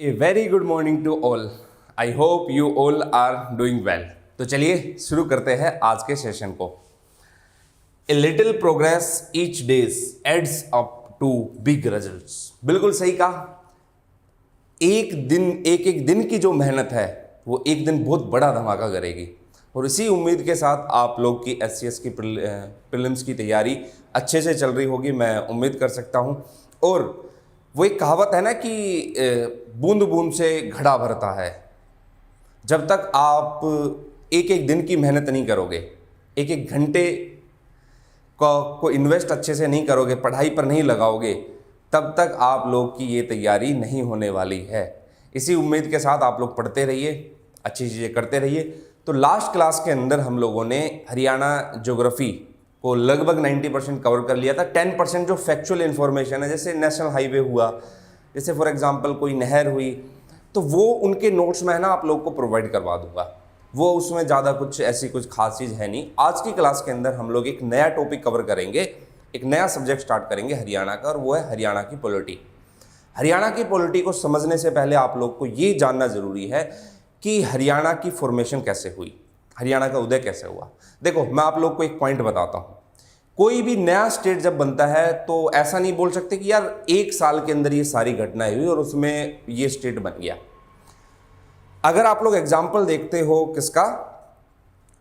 A very good morning to all. I hope you all are doing well. तो चलिए शुरू करते हैं आज के सेशन को। A little progress each days adds up to big results. बिल्कुल सही कहा। एक दिन की जो मेहनत है वो एक दिन बहुत बड़ा धमाका करेगी। और इसी उम्मीद के साथ आप लोग की एससीएस की प्रीलिम्स की तैयारी अच्छे से चल रही होगी, मैं उम्मीद कर सकता हूँ। और वो एक कहावत है ना कि बूंद बूंद से घड़ा भरता है। जब तक आप एक एक दिन की मेहनत नहीं करोगे, एक एक घंटे को इन्वेस्ट अच्छे से नहीं करोगे, पढ़ाई पर नहीं लगाओगे, तब तक आप लोग की ये तैयारी नहीं होने वाली है। इसी उम्मीद के साथ आप लोग पढ़ते रहिए, अच्छी चीज़ें करते रहिए। तो लास्ट क्लास के अंदर हम लोगों ने हरियाणा ज्योग्राफी को लगभग 90% कवर कर लिया था। 10% जो फैक्चुअल इन्फॉर्मेशन है, जैसे नेशनल हाईवे हुआ, जैसे फॉर एग्जांपल कोई नहर हुई, तो वो उनके नोट्स में है ना आप लोग को प्रोवाइड करवा दूंगा। वो उसमें ज़्यादा कुछ ऐसी कुछ खास चीज़ है नहीं। आज की क्लास के अंदर हम लोग एक नया टॉपिक कवर करेंगे, एक नया सब्जेक्ट स्टार्ट करेंगे हरियाणा का, और वो है हरियाणा की पॉलिटी। हरियाणा की पॉलिटी को समझने से पहले आप लोग को ये जानना ज़रूरी है कि हरियाणा की फॉर्मेशन कैसे हुई, हरियाणा का उदय कैसे हुआ। देखो, मैं आप लोग को एक पॉइंट बताता हूँ। कोई भी नया स्टेट जब बनता है तो ऐसा नहीं बोल सकते कि यार एक साल के अंदर ये सारी घटनाएं हुई और उसमें ये स्टेट बन गया। अगर आप लोग एग्जाम्पल देखते हो किसका,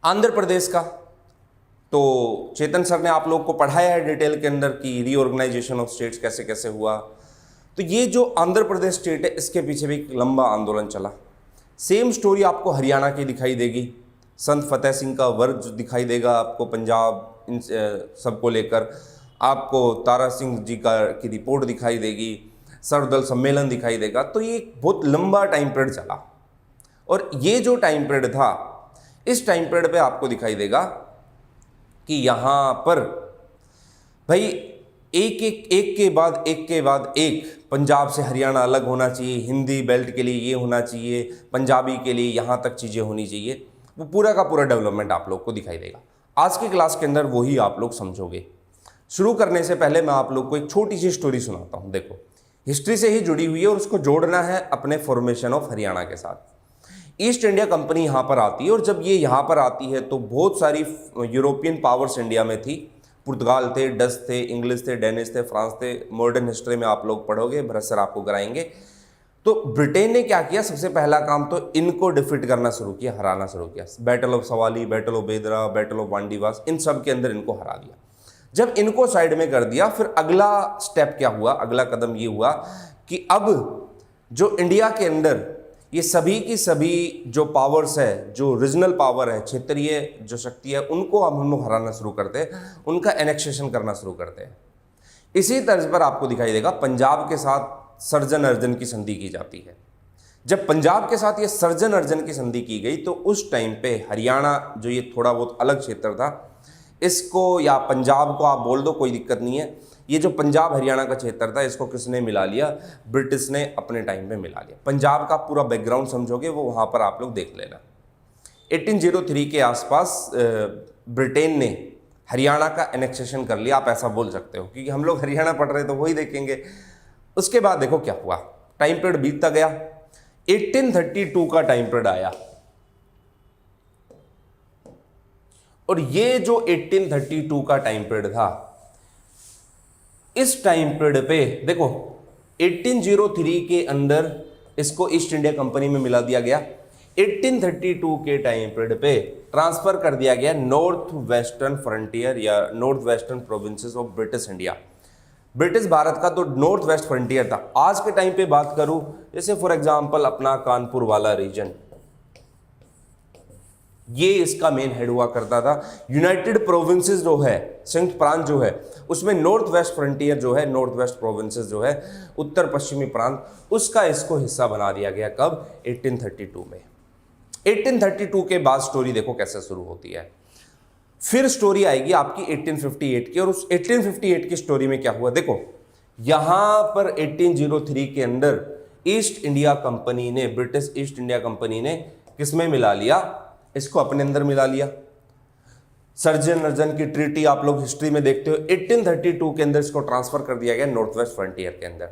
आंध्र प्रदेश का, तो चेतन सर ने आप लोग को पढ़ाया है डिटेल के अंदर कि रीऑर्गेनाइजेशन ऑफ स्टेट्स कैसे कैसे हुआ। तो ये जो आंध्र प्रदेश स्टेट है, इसके पीछे भी एक लंबा आंदोलन चला। सेम स्टोरी आपको हरियाणा की दिखाई देगी। संत फतेह सिंह का वर्ग दिखाई देगा आपको, पंजाब इन सबको लेकर आपको तारा सिंह जी की रिपोर्ट दिखाई देगी, सर्वदल सम्मेलन दिखाई देगा। तो ये बहुत लंबा टाइम पीरियड चला। और ये जो टाइम पीरियड था, इस टाइम पीरियड पे आपको दिखाई देगा कि यहाँ पर भाई एक के बाद एक पंजाब से हरियाणा अलग होना चाहिए, हिंदी बेल्ट के लिए ये होना चाहिए, पंजाबी के लिए यहाँ तक चीज़ें होनी चाहिए। वो पूरा का पूरा डेवलपमेंट आप लोग को दिखाई देगा। आज की क्लास के अंदर वही आप लोग समझोगे। शुरू करने से पहले मैं आप लोग को एक छोटी सी स्टोरी सुनाता हूँ। देखो, हिस्ट्री से ही जुड़ी हुई है और उसको जोड़ना है अपने फॉर्मेशन ऑफ हरियाणा के साथ। ईस्ट इंडिया कंपनी यहाँ पर आती है, और जब ये यहाँ पर आती है तो बहुत सारी यूरोपियन पावर्स इंडिया में थी। पुर्तगाल थे, डच थे, इंग्लिश थे, डेनिश थे, फ्रांस थे। मॉडर्न हिस्ट्री में आप लोग पढ़ोगे, भरत सर आपको कराएंगे। तो ब्रिटेन ने क्या किया, सबसे पहला काम तो इनको डिफीट करना शुरू किया, हराना शुरू किया। बैटल ऑफ सवाली, बैटल ऑफ बेदरा, बैटल ऑफ वांडीवास, इन सब के अंदर इनको हरा दिया। जब इनको साइड में कर दिया, फिर अगला स्टेप क्या हुआ, अगला कदम ये हुआ कि अब जो इंडिया के अंदर ये सभी की सभी जो पावर्स है, जो रीजनल पावर है, क्षेत्रीय जो शक्ति है, उनको हम लोग हराना शुरू करते हैं, उनका एनेक्सेशन करना शुरू करते हैं। इसी तर्ज पर आपको दिखाई देगा पंजाब के साथ सर्जन अर्जन की संधि की जाती है। जब पंजाब के साथ ये सर्जन अर्जन की संधि की गई तो उस टाइम पे हरियाणा जो ये थोड़ा बहुत अलग क्षेत्र था, इसको या पंजाब को आप बोल दो, कोई दिक्कत नहीं है। ये जो पंजाब हरियाणा का क्षेत्र था, इसको किसने मिला लिया, ब्रिटिश ने अपने टाइम पे मिला लिया। पंजाब का पूरा बैकग्राउंड समझोगे वो वहाँ पर आप लोग देख लेना। 1803 के आसपास ब्रिटेन ने हरियाणा का एनेक्सेशन कर लिया, आप ऐसा बोल सकते हो, क्योंकि हम लोग हरियाणा पढ़ रहे तो वही देखेंगे। उसके बाद देखो क्या हुआ, टाइम पीरियड बीतता गया। 1832 का टाइम पीरियड आया, और ये जो 1832 का टाइम पीरियड था, इस टाइम पीरियड पे देखो 1803 के अंदर इसको ईस्ट इंडिया कंपनी में मिला दिया गया। 1832 के टाइम पीरियड पे ट्रांसफर कर दिया गया नॉर्थ वेस्टर्न फ्रंटियर या north western provinces of British India. British Bharat का तो नॉर्थ वेस्ट फ्रंटियर था। आज के टाइम पे बात करूं, जैसे फॉर एग्जांपल अपना कानपुर वाला रीजन, ये इसका मेन हेड हुआ करता था। यूनाइटेड प्रोविंसेस जो है, संयुक्त प्रांत जो है, उसमें नॉर्थ वेस्ट फ्रंटियर जो है, नॉर्थ वेस्ट प्रोविंसेस जो है, उत्तर पश्चिमी प्रांत, उसका इसको हिस्सा बना दिया गया। कब? 1832 में। 1832 के बाद स्टोरी देखो कैसे शुरू होती है। फिर स्टोरी आएगी आपकी 1858 की, और उस 1858 की स्टोरी में क्या हुआ देखो। यहां पर 1803 के अंदर ईस्ट इंडिया कंपनी ने, ब्रिटिश ईस्ट इंडिया कंपनी ने किसमें मिला लिया, इसको अपने अंदर मिला लिया। सर्जन अर्जन की ट्रीटी आप लोग हिस्ट्री में देखते हो। 1832 के अंदर इसको ट्रांसफर कर दिया गया नॉर्थ वेस्ट फ्रंटियर के अंदर।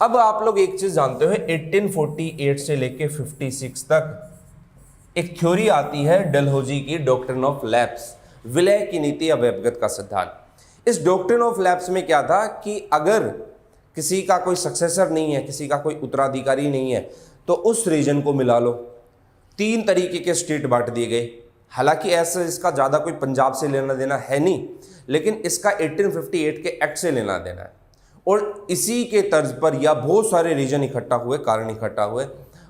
अब आप लोग एक चीज जानते हो, 1848 से लेके 56 तक एक थ्योरी आती है डलहौजी की, डॉक्ट्रिन ऑफ लैप्स, विलय की नीति या व्यवगत का सिद्धांत। इस डॉक्ट्रिन ऑफ लैप्स में क्या था कि अगर किसी का कोई सक्सेसर नहीं है, किसी का कोई उत्तराधिकारी नहीं है, तो उस रीजन को मिला लो। 3 तरीके के स्टेट बांट दिए गए। हालांकि ऐसा इसका ज़्यादा कोई पंजाब से लेना देना है नहीं, लेकिन इसका 1858 के एक्ट से लेना देना है। और इसी के तर्ज पर या बहुत सारे रीजन इकट्ठा हुए, कारण इकट्ठा हुए,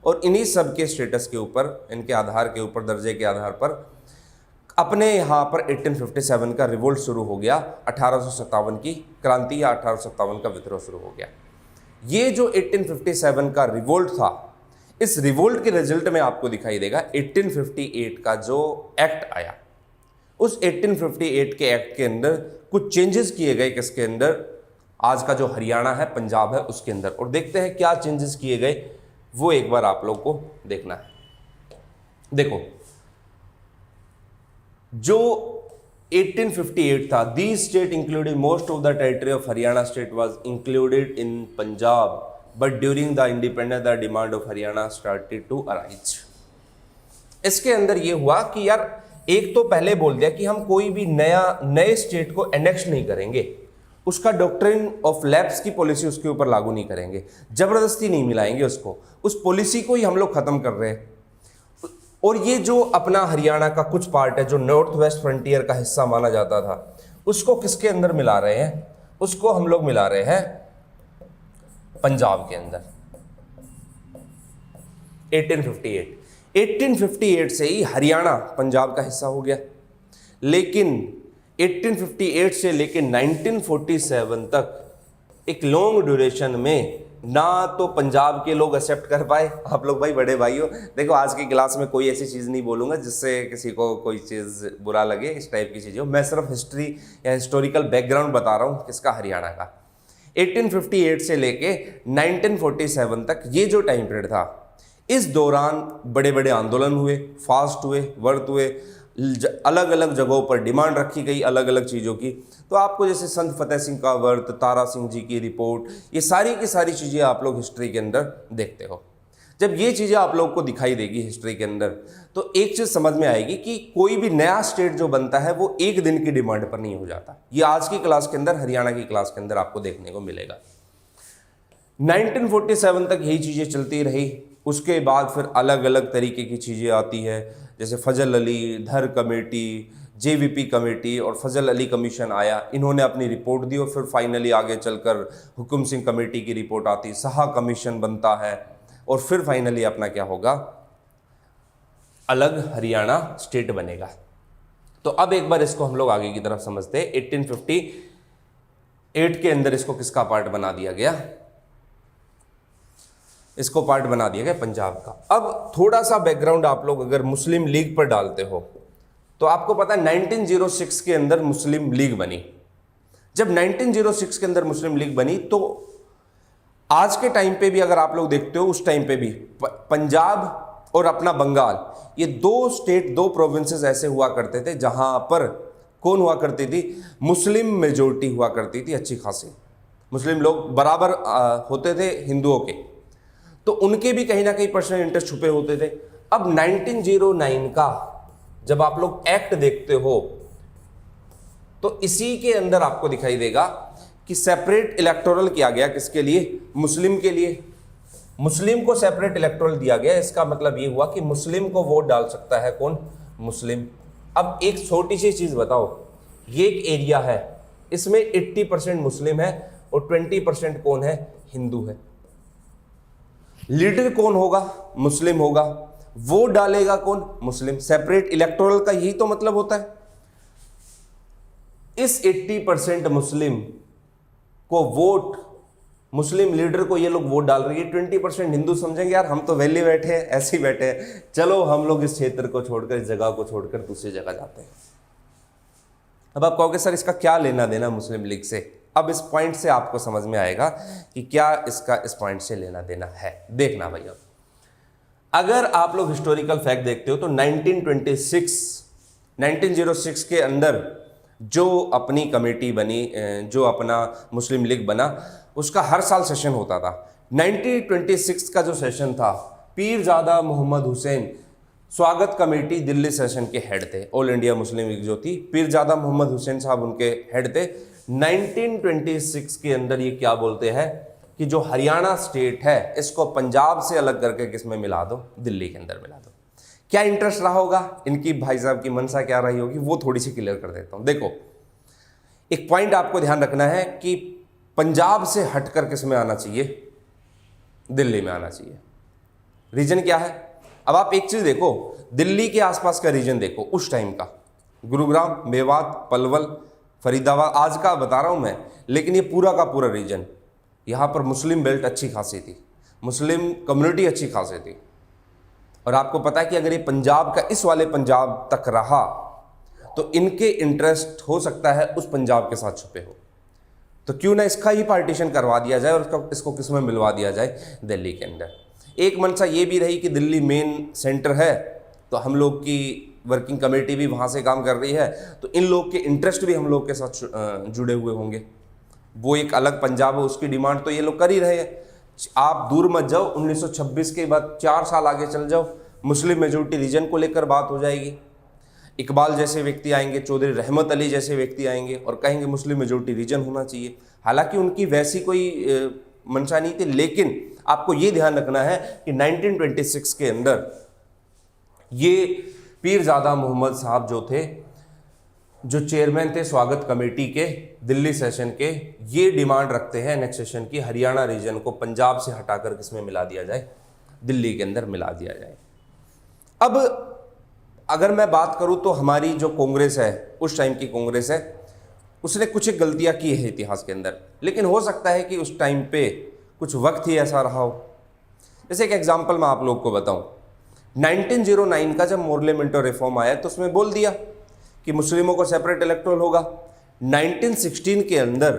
और इन्हीं सब के स्टेटस के ऊपर, इनके आधार के ऊपर, दर्जे के आधार पर अपने यहाँ पर 1857 का रिवोल्ट शुरू हो गया। 1857 की क्रांति या 1857 का विद्रोह शुरू हो गया। ये जो 1857 का रिवोल्ट था, इस रिवोल्ट के रिजल्ट में आपको दिखाई देगा 1858 का जो एक्ट आया, उस 1858 के एक्ट के अंदर कुछ चेंजेस किए गए। किसके अंदर? आज का जो हरियाणा है, पंजाब है, उसके अंदर। और देखते हैं क्या चेंजेस किए गए, वो एक बार आप लोग को देखना है। देखो, जो 1858 था, the state including most of the territory of Haryana state was included in Punjab, but during the independence the demand of Haryana started to arise. इसके अंदर ये हुआ कि यार, एक तो पहले बोल दिया कि हम कोई भी नए स्टेट को एनेक्स नहीं करेंगे, उसका डॉक्ट्रिन ऑफ लैप्स की पॉलिसी उसके ऊपर लागू नहीं करेंगे, जबरदस्ती नहीं मिलाएंगे उसको, उस पॉलिसी को ही हम लोग खत्म कर रहे हैं। और ये जो अपना हरियाणा का कुछ पार्ट है, जो नॉर्थ वेस्ट फ्रंटियर का हिस्सा माना जाता था, उसको किसके अंदर मिला रहे हैं? उसको हम लोग मिला रहे हैं पंजाब के अंदर। 1858 से ही हरियाणा पंजाब का हिस्सा हो गया। लेकिन 1858 से लेकर 1947 तक एक लॉन्ग ड्यूरेशन में ना तो पंजाब के लोग एक्सेप्ट कर पाए। आप लोग भाई बड़े भाई हो, देखो आज की क्लास में कोई ऐसी चीज़ नहीं बोलूँगा जिससे किसी को कोई चीज़ बुरा लगे, इस टाइप की चीज़ें हो। मैं सिर्फ हिस्ट्री या हिस्टोरिकल बैकग्राउंड बता रहा हूँ किसका, हरियाणा का। 1858 से लेके 1947 तक ये जो टाइम पीरियड था, इस दौरान बड़े बड़े आंदोलन हुए, फास्ट हुए, व्रत हुए, अलग अलग जगहों पर डिमांड रखी गई अलग अलग चीज़ों की। तो आपको जैसे संत फतेह सिंह का व्रत, तारा सिंह जी की रिपोर्ट, ये सारी की सारी चीज़ें आप लोग हिस्ट्री के अंदर देखते हो। जब ये चीज़ें आप लोग को दिखाई देगी हिस्ट्री के अंदर, तो एक चीज़ समझ में आएगी कि कोई भी नया स्टेट जो बनता है वो एक दिन की डिमांड पर नहीं हो जाता। ये आज की क्लास के अंदर, हरियाणा की क्लास के अंदर आपको देखने को मिलेगा। 1947 तक यही चीज़ें चलती रही। उसके बाद फिर अलग अलग तरीके की चीज़ें आती है, जैसे फजल अली, धर कमेटी, जेवीपी कमेटी और फजल अली कमीशन आया। इन्होंने अपनी रिपोर्ट दी और फिर फाइनली आगे चलकर हुकुम सिंह कमेटी की रिपोर्ट आती, शाह कमीशन बनता है, और फिर फाइनली अपना क्या होगा, अलग हरियाणा स्टेट बनेगा। तो अब एक बार इसको हम लोग आगे की तरफ समझते हैं। 1858 के अंदर इसको किसका पार्ट बना दिया गया? इसको पार्ट बना दिया गया पंजाब का। अब थोड़ा सा बैकग्राउंड आप लोग अगर मुस्लिम लीग पर डालते हो तो आपको पता है 1906 के अंदर मुस्लिम लीग बनी। जब 1906 के अंदर मुस्लिम लीग बनी तो आज के टाइम पे भी अगर आप लोग देखते हो, उस टाइम पे भी पंजाब और अपना बंगाल, ये 2 स्टेट, 2 प्रोविंसेस ऐसे हुआ करते थे जहां पर कौन हुआ करती थी? मुस्लिम मेजोरिटी हुआ करती थी, अच्छी खासी मुस्लिम लोग बराबर होते थे हिंदुओं के, तो उनके भी कहीं ना कहीं पर्सनल इंटरेस्ट छुपे होते थे। अब 1909 का जब आप लोग एक्ट देखते हो तो इसी के अंदर आपको दिखाई देगा कि सेपरेट इलेक्टोरल किया गया। किसके लिए? मुस्लिम के लिए। मुस्लिम को सेपरेट इलेक्टोरल दिया गया। इसका मतलब ये हुआ कि मुस्लिम को वोट डाल सकता है कौन? मुस्लिम। अब एक छोटी सी चीज बताओ, ये एक एरिया है, इसमें 80% मुस्लिम है और 20% कौन है? हिंदू है। लीडर कौन होगा? मुस्लिम होगा। वोट डालेगा कौन? मुस्लिम। सेपरेट इलेक्टोरल का यही तो मतलब होता है। इस 80% मुस्लिम को वोट, मुस्लिम लीडर को ये लोग वोट डाल रही है। 20% हिंदू समझेंगे यार हम तो वैली बैठे हैं, ऐसे ही बैठे हैं, चलो हम लोग इस क्षेत्र को छोड़कर, इस जगह को छोड़कर दूसरी जगह जाते हैं। अब आप कहोगे सर इसका क्या लेना देना मुस्लिम लीग से? अब इस पॉइंट से आपको समझ में आएगा कि क्या इसका इस पॉइंट से लेना देना है। देखना भैया, अगर आप लोग हिस्टोरिकल फैक्ट देखते हो तो 1906 के अंदर जो अपनी कमेटी बनी, जो अपना मुस्लिम लीग बना, उसका हर साल सेशन होता था। 1926 का जो सेशन था, पीरजादा मोहम्मद हुसैन स्वागत कमेटी दिल्ली सेशन के हेड थे। ऑल इंडिया मुस्लिम लीग जो थी, पीरजादा मोहम्मद हुसैन साहब उनके हेड थे। 1926 के अंदर ये क्या बोलते हैं कि जो हरियाणा स्टेट है इसको पंजाब से अलग करके किसमें मिला दो, दिल्ली के अंदर मिला दो। क्या इंटरेस्ट रहा होगा इनकी, भाई साहब की मनसा क्या रही होगी, वो थोड़ी सी क्लियर कर देता हूं। देखो, एक पॉइंट आपको ध्यान रखना है कि पंजाब से हटकर किसमें आना चाहिए, दिल्ली में आना चाहिए। रीजन क्या है? अब आप एक चीज देखो, दिल्ली के आसपास का रीजन देखो उस टाइम का, गुरुग्राम, मेवात, पलवल, फरीदाबाद, आज का बता रहा हूं मैं, लेकिन ये पूरा का पूरा रीजन, यहां पर मुस्लिम बेल्ट अच्छी खासी थी, मुस्लिम कम्युनिटी अच्छी खासी थी। और आपको पता है कि अगर ये पंजाब का इस वाले पंजाब तक रहा तो इनके इंटरेस्ट हो सकता है उस पंजाब के साथ छुपे हो, तो क्यों ना इसका ही पार्टीशन करवा दिया जाए और इसको किसमें मिलवा दिया जाए, दिल्ली के अंदर। एक मंशा ये भी रही कि दिल्ली मेन सेंटर है, तो हम लोग की वर्किंग कमेटी भी वहाँ से काम कर रही है, तो इन लोग के इंटरेस्ट भी हम लोग के साथ जुड़े हुए होंगे। वो एक अलग पंजाब है, उसकी डिमांड तो ये लोग कर ही रहे हैं। आप दूर मत जाओ, 1926 के बाद 4 साल आगे चल जाओ, मुस्लिम मेजोरिटी रीजन को लेकर बात हो जाएगी। इकबाल जैसे व्यक्ति आएंगे, चौधरी रहमत अली जैसे व्यक्ति आएंगे और कहेंगे मुस्लिम मेजोरिटी रीजन होना चाहिए। हालांकि उनकी वैसी कोई मंशा नहीं थी, लेकिन आपको ये ध्यान रखना है कि 1926 के अंदर ये पीरजादा मोहम्मद साहब जो थे, जो चेयरमैन थे स्वागत कमेटी के दिल्ली सेशन के, ये डिमांड रखते हैं एनेक्सेशन की, हरियाणा रीजन को पंजाब से हटाकर किसमें मिला दिया जाए, दिल्ली के अंदर मिला दिया जाए। अब अगर मैं बात करूं तो हमारी जो कांग्रेस है, उस टाइम की कांग्रेस है, उसने कुछ एक गलतियां की है इतिहास के अंदर, लेकिन हो सकता है कि उस टाइम पे कुछ वक्त ही ऐसा रहा हो। जैसे एक एग्जांपल मैं आप लोग को बताऊं, 1909 का जब मोर्ले मिंटो रिफॉर्म आया तो उसमें बोल दिया कि मुस्लिमों को सेपरेट इलेक्टोरल होगा। 1916 के अंदर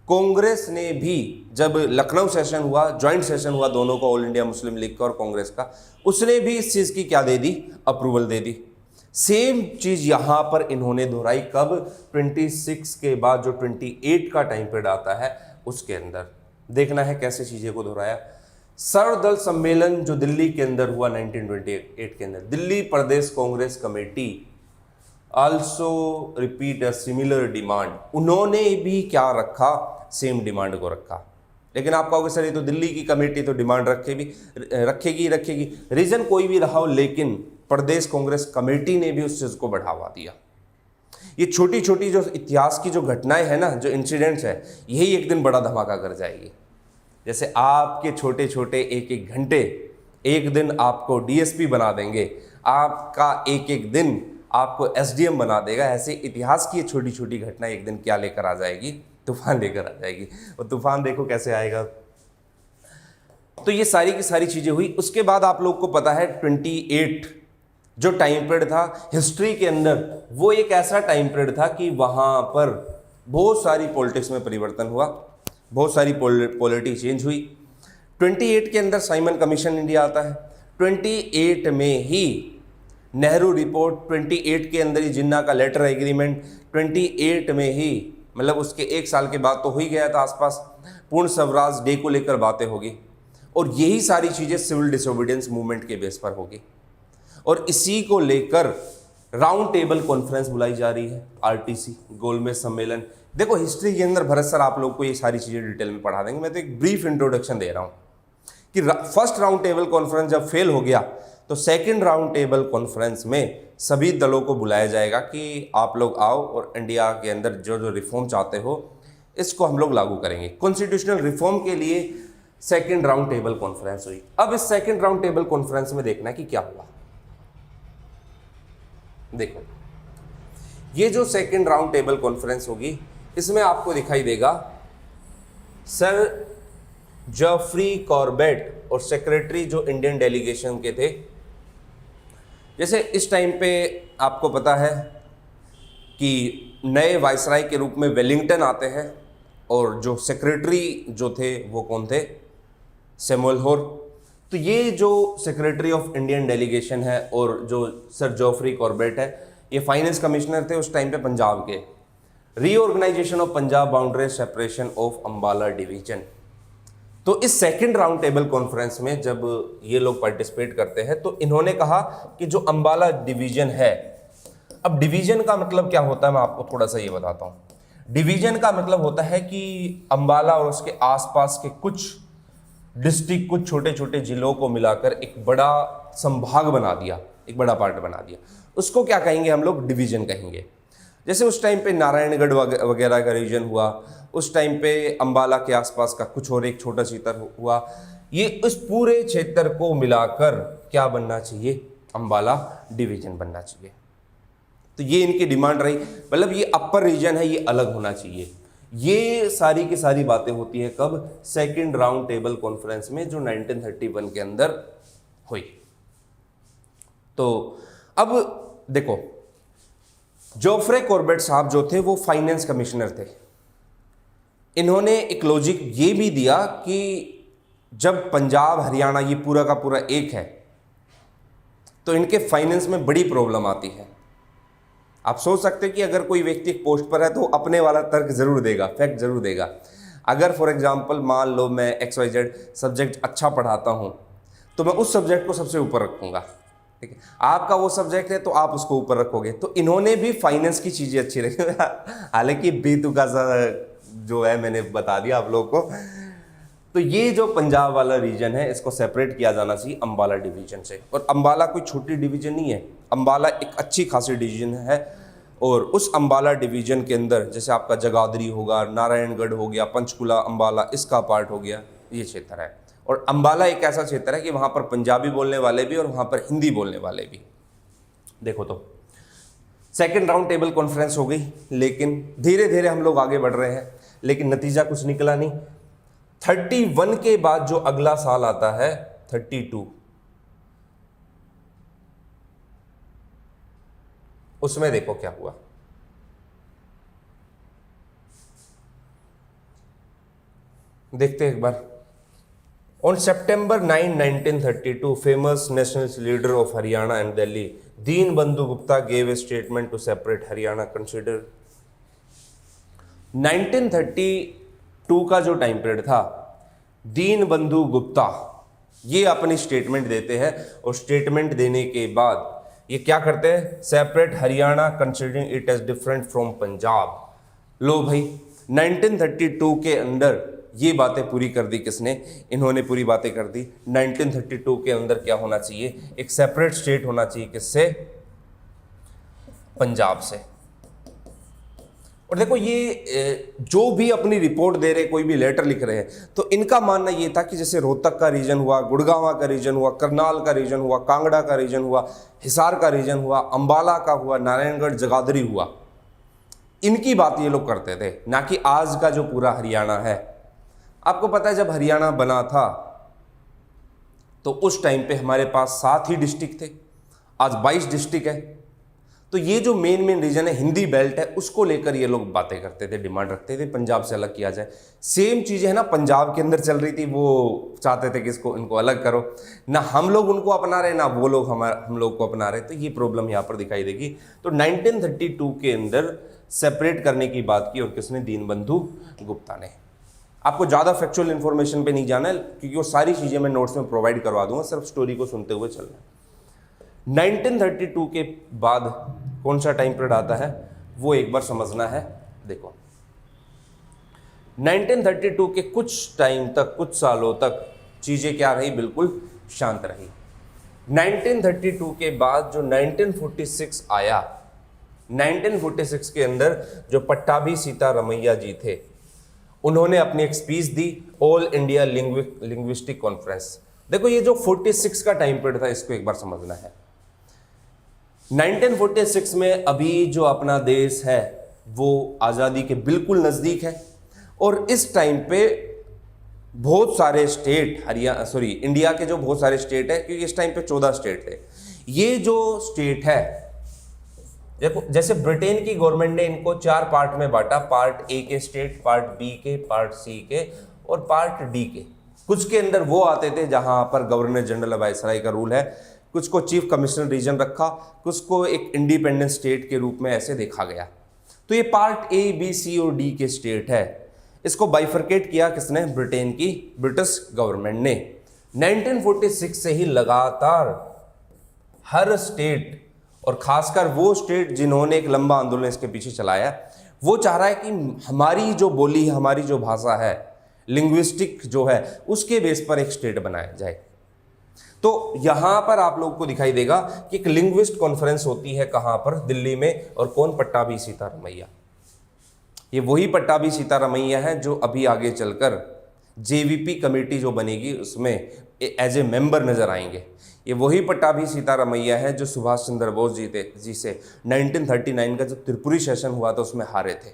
कांग्रेस ने भी, जब लखनऊ सेशन हुआ, ज्वाइंट सेशन हुआ दोनों का, ऑल इंडिया मुस्लिम लीग का और कांग्रेस का, उसने भी इस चीज़ की क्या दे दी, अप्रूवल दे दी। सेम चीज़ यहाँ पर इन्होंने दोहराई, कब, 26 के बाद जो 28 का टाइम पीरियड आता है उसके अंदर। देखना है कैसे चीज़ें को दोहराया। सर्वदल सम्मेलन जो दिल्ली के अंदर हुआ 1928 के अंदर, दिल्ली प्रदेश Congress committee also repeat a similar demand, उन्होंने भी क्या रखा, सेम डिमांड को रखा। लेकिन आप कहोगे सर ये तो दिल्ली की कमेटी तो डिमांड रखेगी। रीजन कोई भी रहा हो, लेकिन प्रदेश कांग्रेस कमेटी ने भी उस चीज़ को बढ़ावा दिया। ये छोटी छोटी जो इतिहास की जो घटनाएं हैं ना, जो इंसिडेंट्स है, यही एक दिन बड़ा धमाका कर जाएगी। जैसे आपके छोटे छोटे एक एक घंटे एक दिन आपको डीएसपी बना देंगे, आपका एक एक दिन आपको एसडीएम बना देगा, ऐसे इतिहास की छोटी छोटी घटना एक दिन क्या लेकर आ जाएगी, तूफान लेकर आ जाएगी। और तूफान देखो कैसे आएगा। तो ये सारी की सारी चीज़ें हुई। उसके बाद आप लोग को पता है 28 जो टाइम पीरियड था हिस्ट्री के अंदर, वो एक ऐसा टाइम पीरियड था कि वहाँ पर बहुत सारी पॉलिटिक्स में परिवर्तन हुआ, बहुत सारी पॉलिटी चेंज हुई। 28 के अंदर साइमन कमीशन इंडिया आता है, 28 में ही नेहरू रिपोर्ट, 28 के अंदर ही जिन्ना का लेटर एग्रीमेंट, 28 में ही, मतलब उसके 1 साल के बाद तो हो ही गया था आसपास, पूर्ण स्वराज डे को लेकर बातें होगी। और यही सारी चीज़ें सिविल डिसोबीडियंस मूवमेंट के बेस पर होगी। और इसी को लेकर राउंड टेबल कॉन्फ्रेंस बुलाई जा रही है, आरटीसी, गोलमेज सम्मेलन। देखो हिस्ट्री के अंदर भरत सर आप लोग को ये सारी चीज़ें डिटेल में पढ़ा देंगे, मैं तो एक ब्रीफ इंट्रोडक्शन दे रहा हूँ कि फर्स्ट राउंड टेबल कॉन्फ्रेंस जब फेल हो गया तो सेकंड राउंड टेबल कॉन्फ्रेंस में सभी दलों को बुलाया जाएगा कि आप लोग आओ और इंडिया के अंदर जो जो रिफॉर्म चाहते हो इसको हम लोग लागू करेंगे। कॉन्स्टिट्यूशनल रिफॉर्म के लिए सेकंड राउंड टेबल कॉन्फ्रेंस हुई। अब इस सेकंड राउंड टेबल कॉन्फ्रेंस में देखना है कि क्या हुआ। देखो ये जो सेकंड राउंड टेबल कॉन्फ्रेंस होगी, इसमें आपको दिखाई देगा सर जेफरी कॉर्बेट और सेक्रेटरी जो इंडियन डेलीगेशन के थे। जैसे इस टाइम पे आपको पता है कि नए वायसराय के रूप में वेलिंगटन आते हैं, और जो सेक्रेटरी जो थे वो कौन थे, सैमुअल होर। तो ये जो सेक्रेटरी ऑफ इंडियन डेलीगेशन है और जो सर जेफरी कॉर्बेट है, ये फाइनेंस कमिश्नर थे उस टाइम पे पंजाब के। Reorganization of Punjab boundary separation of Ambala division, तो तो इस सेकंड राउंड टेबल कॉन्फ्रेंस में जब ये लोग पार्टिसिपेट करते हैं तो इन्होंने कहा कि जो अंबाला डिवीजन है, अब डिवीजन का मतलब क्या होता है मैं आपको थोड़ा सा ये बताता हूँ। डिवीजन का मतलब होता है कि अंबाला और उसके आसपास के कुछ डिस्ट्रिक्ट, कुछ छोटे छोटे जिलों को मिलाकर एक बड़ा संभाग बना दिया, एक बड़ा पार्ट बना दिया। उसको क्या कहेंगे हम लोग? डिवीजन कहेंगे। जैसे उस टाइम पे नारायणगढ़ वगैरह का रीजन हुआ, उस टाइम पे अंबाला के आसपास का कुछ और एक छोटा क्षेत्र हुआ। ये इस पूरे क्षेत्र को मिलाकर क्या बनना चाहिए? अंबाला डिवीजन बनना चाहिए। तो ये इनकी डिमांड रही, मतलब ये अपर रीजन है, ये अलग होना चाहिए। ये सारी की सारी बातें होती है कब? सेकंड राउंड टेबल कॉन्फ्रेंस में, जो 1931 के अंदर हुई। तो अब देखो, जोफ्रे कॉर्बेट साहब जो थे वो फाइनेंस कमिश्नर थे। इन्होंने एक लॉजिक ये भी दिया कि जब पंजाब हरियाणा ये पूरा का पूरा एक है तो इनके फाइनेंस में बड़ी प्रॉब्लम आती है। आप सोच सकते हैं कि अगर कोई व्यक्ति एक पोस्ट पर है तो अपने वाला तर्क जरूर देगा, फैक्ट जरूर देगा। अगर फॉर एग्जांपल मान लो मैं XYZ सब्जेक्ट अच्छा पढ़ाता हूं तो मैं उस सब्जेक्ट को सबसे ऊपर रखूंगा, ठीक है। आपका वो सब्जेक्ट है तो आप उसको ऊपर रखोगे। तो इन्होंने भी फाइनेंस की चीज़ें अच्छी रखी। हालांकि बेतुका सा जो है मैंने बता दिया आप लोगों को। तो ये जो पंजाब वाला रीजन है इसको सेपरेट किया जाना चाहिए अंबाला डिवीजन से। और अंबाला कोई छोटी डिवीजन नहीं है, अंबाला एक अच्छी खासी डिवीजन है। और उस अंबाला डिवीजन के अंदर जैसे आपका जगाधरी होगा, नारायणगढ़ हो गया, पंचकुला, अंबाला, इसका पार्ट हो गया, ये क्षेत्र है। और अंबाला एक ऐसा क्षेत्र है कि वहाँ पर पंजाबी बोलने वाले भी और वहाँ पर हिंदी बोलने वाले भी। देखो तो सेकेंड राउंड टेबल कॉन्फ्रेंस हो गई, लेकिन धीरे धीरे हम लोग आगे बढ़ रहे हैं, लेकिन नतीजा कुछ निकला नहीं। 31 के बाद जो अगला साल आता है 32, उसमें देखो क्या हुआ। देखते हैं एक बार। ऑन September 9, 1932, famous nationalist leader of Haryana and Delhi, Deen Bandhu Gupta gave a statement to separate Haryana. Consider 1932 का जो टाइम पीरियड था, दीन बंधु गुप्ता ये अपनी स्टेटमेंट देते हैं। और स्टेटमेंट देने के बाद ये क्या करते हैं? Separate Haryana considering it as different from Punjab. लो भाई, 1932 के अंदर ये बातें पूरी कर दी किसने? इन्होंने पूरी बातें कर दी। 1932 के अंदर क्या होना चाहिए? एक सेपरेट स्टेट होना चाहिए। किससे? पंजाब से। और देखो ये जो भी अपनी रिपोर्ट दे रहे, कोई भी लेटर लिख रहे हैं, तो इनका मानना ये था कि जैसे रोहतक का रीजन हुआ, गुड़गांव का रीजन हुआ, करनाल का रीजन हुआ, कांगड़ा का रीजन हुआ, हिसार का रीजन हुआ, अंबाला का हुआ, नारायणगढ़, जगाधरी हुआ, इनकी बात ये लोग करते थे, ना कि आज का जो पूरा हरियाणा है। आपको पता है जब हरियाणा बना था तो उस टाइम पे हमारे पास 7 ही डिस्ट्रिक्ट थे, आज 22 डिस्ट्रिक्ट है। तो ये जो मेन रीजन है, हिंदी बेल्ट है, उसको लेकर ये लोग बातें करते थे, डिमांड रखते थे पंजाब से अलग किया जाए। सेम चीज़ें है ना पंजाब के अंदर चल रही थी, वो चाहते थे कि इसको इनको अलग करो। ना हम लोग उनको अपना रहे, ना वो लोग हम लोग को अपना रहे। तो ये प्रॉब्लम यहाँ पर दिखाई देगी। तो 1932 के अंदर सेपरेट करने की बात की, और किसने? दीनबंधु गुप्ता ने। आपको ज़्यादा फैक्चुअल इन्फॉर्मेशन पे नहीं जाना है, क्योंकि वो सारी चीज़ें मैं नोट्स में प्रोवाइड करवा दूंगा, सिर्फ स्टोरी को सुनते हुए चलना है। 1932 के बाद कौन सा टाइम पीरियड आता है वो एक बार समझना है। देखो 1932 के कुछ टाइम तक, कुछ सालों तक चीज़ें क्या रही? बिल्कुल शांत रही। 1932 के बाद जो 1946 आया, 1946 के अंदर जो पट्टाभी सीतारमैया जी थे, उन्होंने अपनी एक स्पीच दी, ऑल इंडिया लिंग्विस्टिक कॉन्फ्रेंस। देखो ये जो 46 का टाइम पीरियड था, इसको एक बार समझना है। 1946 में अभी जो अपना देश है वो आज़ादी के बिल्कुल नज़दीक है, और इस टाइम पे बहुत सारे स्टेट, इंडिया के जो बहुत सारे स्टेट है, क्योंकि इस टाइम पे 14 स्टेट थे। ये जो स्टेट है, देखो जैसे ब्रिटेन की गवर्नमेंट ने इनको 4 पार्ट में बांटा, पार्ट ए के स्टेट, पार्ट बी के, पार्ट सी के और पार्ट डी के। कुछ के अंदर वो आते थे जहां पर गवर्नर जनरल वायसराय का रूल है, कुछ को चीफ कमिश्नर रीजन रखा, कुछ को एक इंडिपेंडेंट स्टेट के रूप में ऐसे देखा गया। तो ये पार्ट ए, बी, सी और डी के स्टेट है। इसको बाइफरकेट किया किसने? ब्रिटेन की ब्रिटिश गवर्नमेंट ने। 1946 से ही लगातार हर स्टेट, और खासकर वो स्टेट जिन्होंने एक लंबा आंदोलन इसके पीछे चलाया, वो चाह रहा है कि हमारी जो बोली है, हमारी जो भाषा है, लिंग्विस्टिक जो है, उसके बेस पर एक स्टेट बनाया जाए। तो यहां पर आप लोगों को दिखाई देगा कि एक लिंग्विस्ट कॉन्फ्रेंस होती है, कहां पर? दिल्ली में। और कौन? पट्टाभी सीतारमैया। ये वही पट्टाभी सीतारमैया है जो अभी आगे चलकर जेवीपी कमेटी जो बनेगी उसमें एज ए मेंबर नजर आएंगे। ये वही पट्टाभी सीतारमैया है जो सुभाष चंद्र बोस जी से 1939 का जो त्रिपुरी सेशन हुआ था उसमें हारे थे,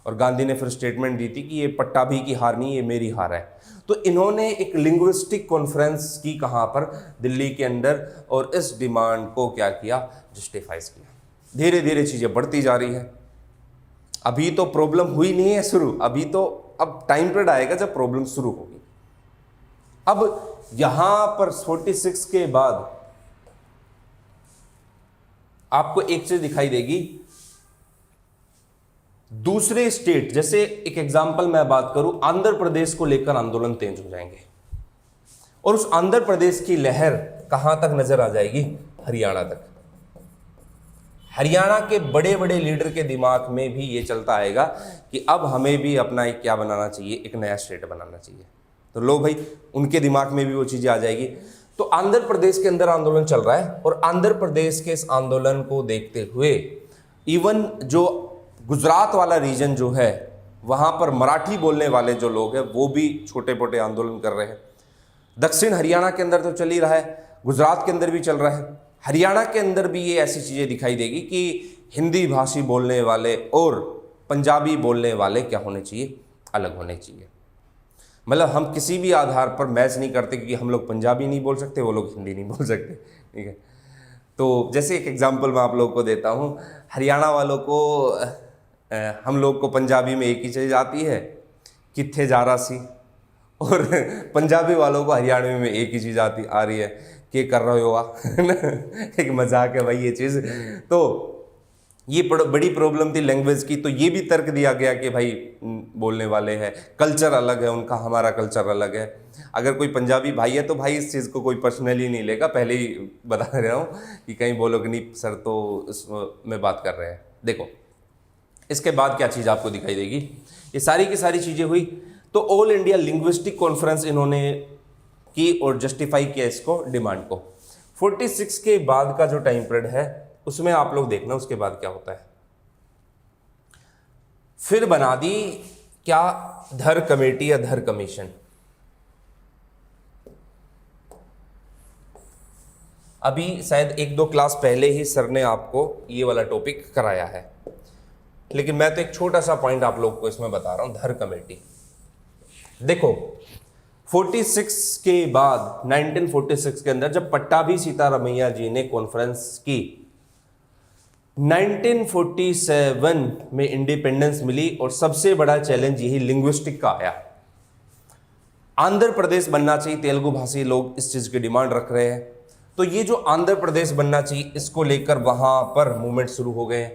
और गांधी ने फिर स्टेटमेंट दी थी कि ये पट्टाभी की हार नहीं, ये मेरी हार है। तो इन्होंने एक लिंग्विस्टिक कॉन्फ्रेंस की, कहाँ पर? दिल्ली के अंदर, और इस डिमांड को क्या किया? जस्टिफाइज किया। धीरे धीरे चीज़ें बढ़ती जा रही है। अभी तो प्रॉब्लम हुई नहीं है शुरू, अभी तो अब टाइम पीरियड आएगा जब प्रॉब्लम शुरू होगी। अब यहां पर 46 के बाद आपको एक चीज दिखाई देगी, दूसरे स्टेट, जैसे एक एग्जांपल मैं बात करूं, आंध्र प्रदेश को लेकर आंदोलन तेज हो जाएंगे, और उस आंध्र प्रदेश की लहर कहां तक नजर आ जाएगी? हरियाणा तक। हरियाणा के बड़े बड़े लीडर के दिमाग में भी ये चलता आएगा कि अब हमें भी अपना एक क्या बनाना चाहिए? एक नया स्टेट बनाना चाहिए। तो लो भाई, उनके दिमाग में भी वो चीज़ें आ जाएगी। तो आंध्र प्रदेश के अंदर आंदोलन चल रहा है, और आंध्र प्रदेश के इस आंदोलन को देखते हुए इवन जो गुजरात वाला रीजन जो है, वहाँ पर मराठी बोलने वाले जो लोग हैं वो भी छोटे मोटे आंदोलन कर रहे हैं। दक्षिण हरियाणा के अंदर तो चल ही रहा है, गुजरात के अंदर भी चल रहा है, हरियाणा के अंदर भी ये ऐसी चीज़ें दिखाई देगी कि हिंदी भाषी बोलने वाले और पंजाबी बोलने वाले क्या होने चाहिए? अलग होने चाहिए। मतलब हम किसी भी आधार पर मैच नहीं करते, क्योंकि हम लोग पंजाबी नहीं बोल सकते, वो लोग हिंदी नहीं बोल सकते, ठीक है। तो जैसे एक एग्जांपल मैं आप लोगों को देता हूँ, हरियाणा वालों को हम लोग को पंजाबी में एक ही चीज़ आती है, कित्थे जा रहा सी, और पंजाबी वालों को हरियाणवी में एक ही चीज़ आ रही है, कि कर रहे हो आप। एक मजाक है भाई ये चीज़। तो ये बड़ी प्रॉब्लम थी लैंग्वेज की। तो ये भी तर्क दिया गया कि भाई बोलने वाले हैं, कल्चर अलग है उनका, हमारा कल्चर अलग है। अगर कोई पंजाबी भाई है तो भाई इस चीज़ को कोई पर्सनली नहीं लेगा, पहले ही बता रहा हूँ कि कहीं बोलोगे नहीं सर तो इसमें बात कर रहे हैं। देखो इसके बाद क्या चीज़ आपको दिखाई देगी, ये सारी की सारी चीज़ें हुई। तो ऑल इंडिया लिंग्विस्टिक कॉन्फ्रेंस इन्होंने की और जस्टिफाई किया इसको, डिमांड को। 46 के बाद का जो टाइम पीरियड है उसमें आप लोग देखना उसके बाद क्या होता है। फिर बना दी क्या? धर कमेटी या धर कमीशन। अभी शायद 1-2 क्लास पहले ही सर ने आपको ये वाला टॉपिक कराया है, लेकिन मैं तो एक छोटा सा पॉइंट आप लोग को इसमें बता रहा हूं। धर कमेटी देखो, 46 के बाद 1946 के अंदर जब पट्टाभी सीतारमैया जी ने कॉन्फ्रेंस की, 1947 में इंडिपेंडेंस मिली, और सबसे बड़ा चैलेंज यही लिंग्विस्टिक का आया। आंध्र प्रदेश बनना चाहिए, तेलुगु भाषी लोग इस चीज की डिमांड रख रहे हैं। तो ये जो आंध्र प्रदेश बनना चाहिए, इसको लेकर वहां पर मूवमेंट शुरू हो गए।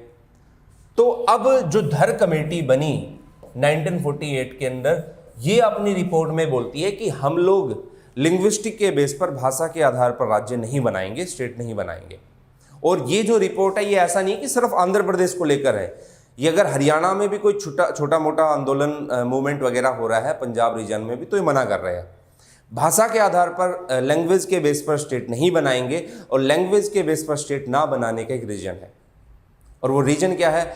तो अब जो धर कमेटी बनी 1948 के अंदर, ये अपनी रिपोर्ट में बोलती है कि हम लोग लिंग्विस्टिक के बेस पर, भाषा के आधार पर राज्य नहीं बनाएंगे, स्टेट नहीं बनाएंगे। और ये जो रिपोर्ट है ये ऐसा नहीं कि सिर्फ आंध्र प्रदेश को लेकर है, ये अगर हरियाणा में भी कोई छोटा मोटा आंदोलन मूवमेंट वगैरह हो रहा है, पंजाब रीजन में भी, तो ये मना कर रहे हैं। भाषा के आधार पर, लैंग्वेज के बेस पर स्टेट नहीं बनाएंगे, और लैंग्वेज के बेस पर स्टेट ना बनाने का एक रीजन है। और वो रीजन क्या है?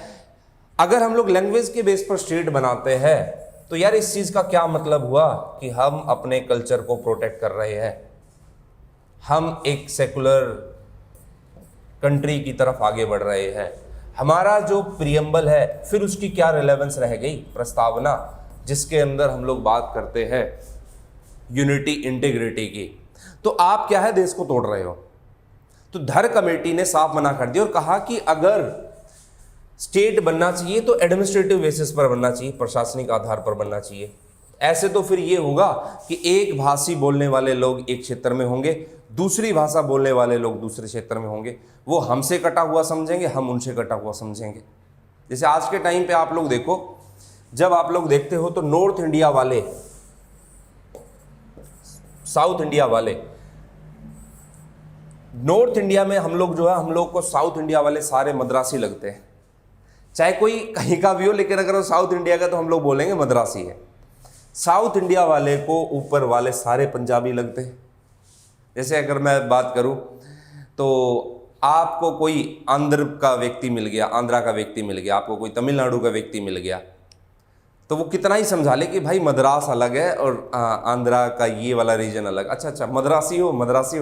अगर हम लोग लैंग्वेज के बेस पर स्टेट बनाते हैं तो यार इस चीज का क्या मतलब हुआ कि हम अपने कल्चर को प्रोटेक्ट कर रहे हैं, हम एक सेकुलर कंट्री की तरफ आगे बढ़ रहे हैं। हमारा जो प्रियम्बल है, फिर उसकी क्या रिलेवेंस रह गई? प्रस्तावना, जिसके अंदर हम लोग बात करते हैं यूनिटी इंटीग्रिटी की। तो आप क्या है, देश को तोड़ रहे हो। तो धर कमेटी ने साफ मना कर दिया और कहा कि अगर स्टेट बनना चाहिए तो एडमिनिस्ट्रेटिव बेसिस पर बनना चाहिए, प्रशासनिक आधार पर बनना चाहिए। ऐसे तो फिर ये होगा कि एक भाषी बोलने वाले लोग एक क्षेत्र में होंगे, दूसरी भाषा बोलने वाले लोग दूसरे क्षेत्र में होंगे, वो हमसे कटा हुआ समझेंगे, हम उनसे कटा हुआ समझेंगे। जैसे आज के टाइम पे आप लोग देखो, जब आप लोग देखते हो तो नॉर्थ इंडिया वाले, साउथ इंडिया वाले, नॉर्थ इंडिया में हम लोग जो है, हम लोग को साउथ इंडिया वाले सारे मद्रासी लगते हैं, चाहे कोई कहीं का भी हो, लेकिन अगर वो साउथ इंडिया का तो हम लोग बोलेंगे मद्रासी है। साउथ इंडिया वाले को ऊपर वाले सारे पंजाबी लगते हैं। जैसे अगर मैं बात करूं तो आपको कोई आंध्र का व्यक्ति मिल गया, आंध्रा का व्यक्ति मिल गया, आपको कोई तमिलनाडु का व्यक्ति मिल गया, तो वो कितना ही समझा ले कि भाई मद्रास अलग है और आंध्रा का ये वाला रीजन अलग, अच्छा मद्रासी हो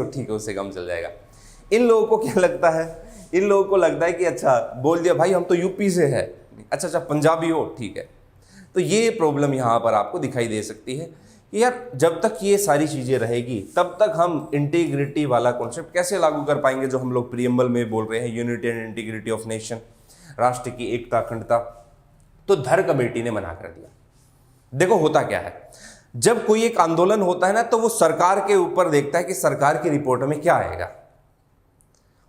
ठीक है, उससे कम चल जाएगा। इन लोगों को क्या लगता है, इन लोगों को लगता है कि अच्छा बोल दिया भाई हम तो यूपी से है, अच्छा पंजाबी हो ठीक है। तो ये प्रॉब्लम यहाँ पर आपको दिखाई दे सकती है कि यार जब तक ये सारी चीज़ें रहेगी तब तक हम इंटीग्रिटी वाला कॉन्सेप्ट कैसे लागू कर पाएंगे, जो हम लोग प्रीएम्बल में बोल रहे हैं, unity and integrity of nation, राष्ट्र की एकता अखंडता। तो धर कमेटी ने मना कर दिया। देखो होता क्या है, जब कोई एक आंदोलन होता है ना, तो वो सरकार के ऊपर देखता है कि सरकार की रिपोर्ट में क्या आएगा,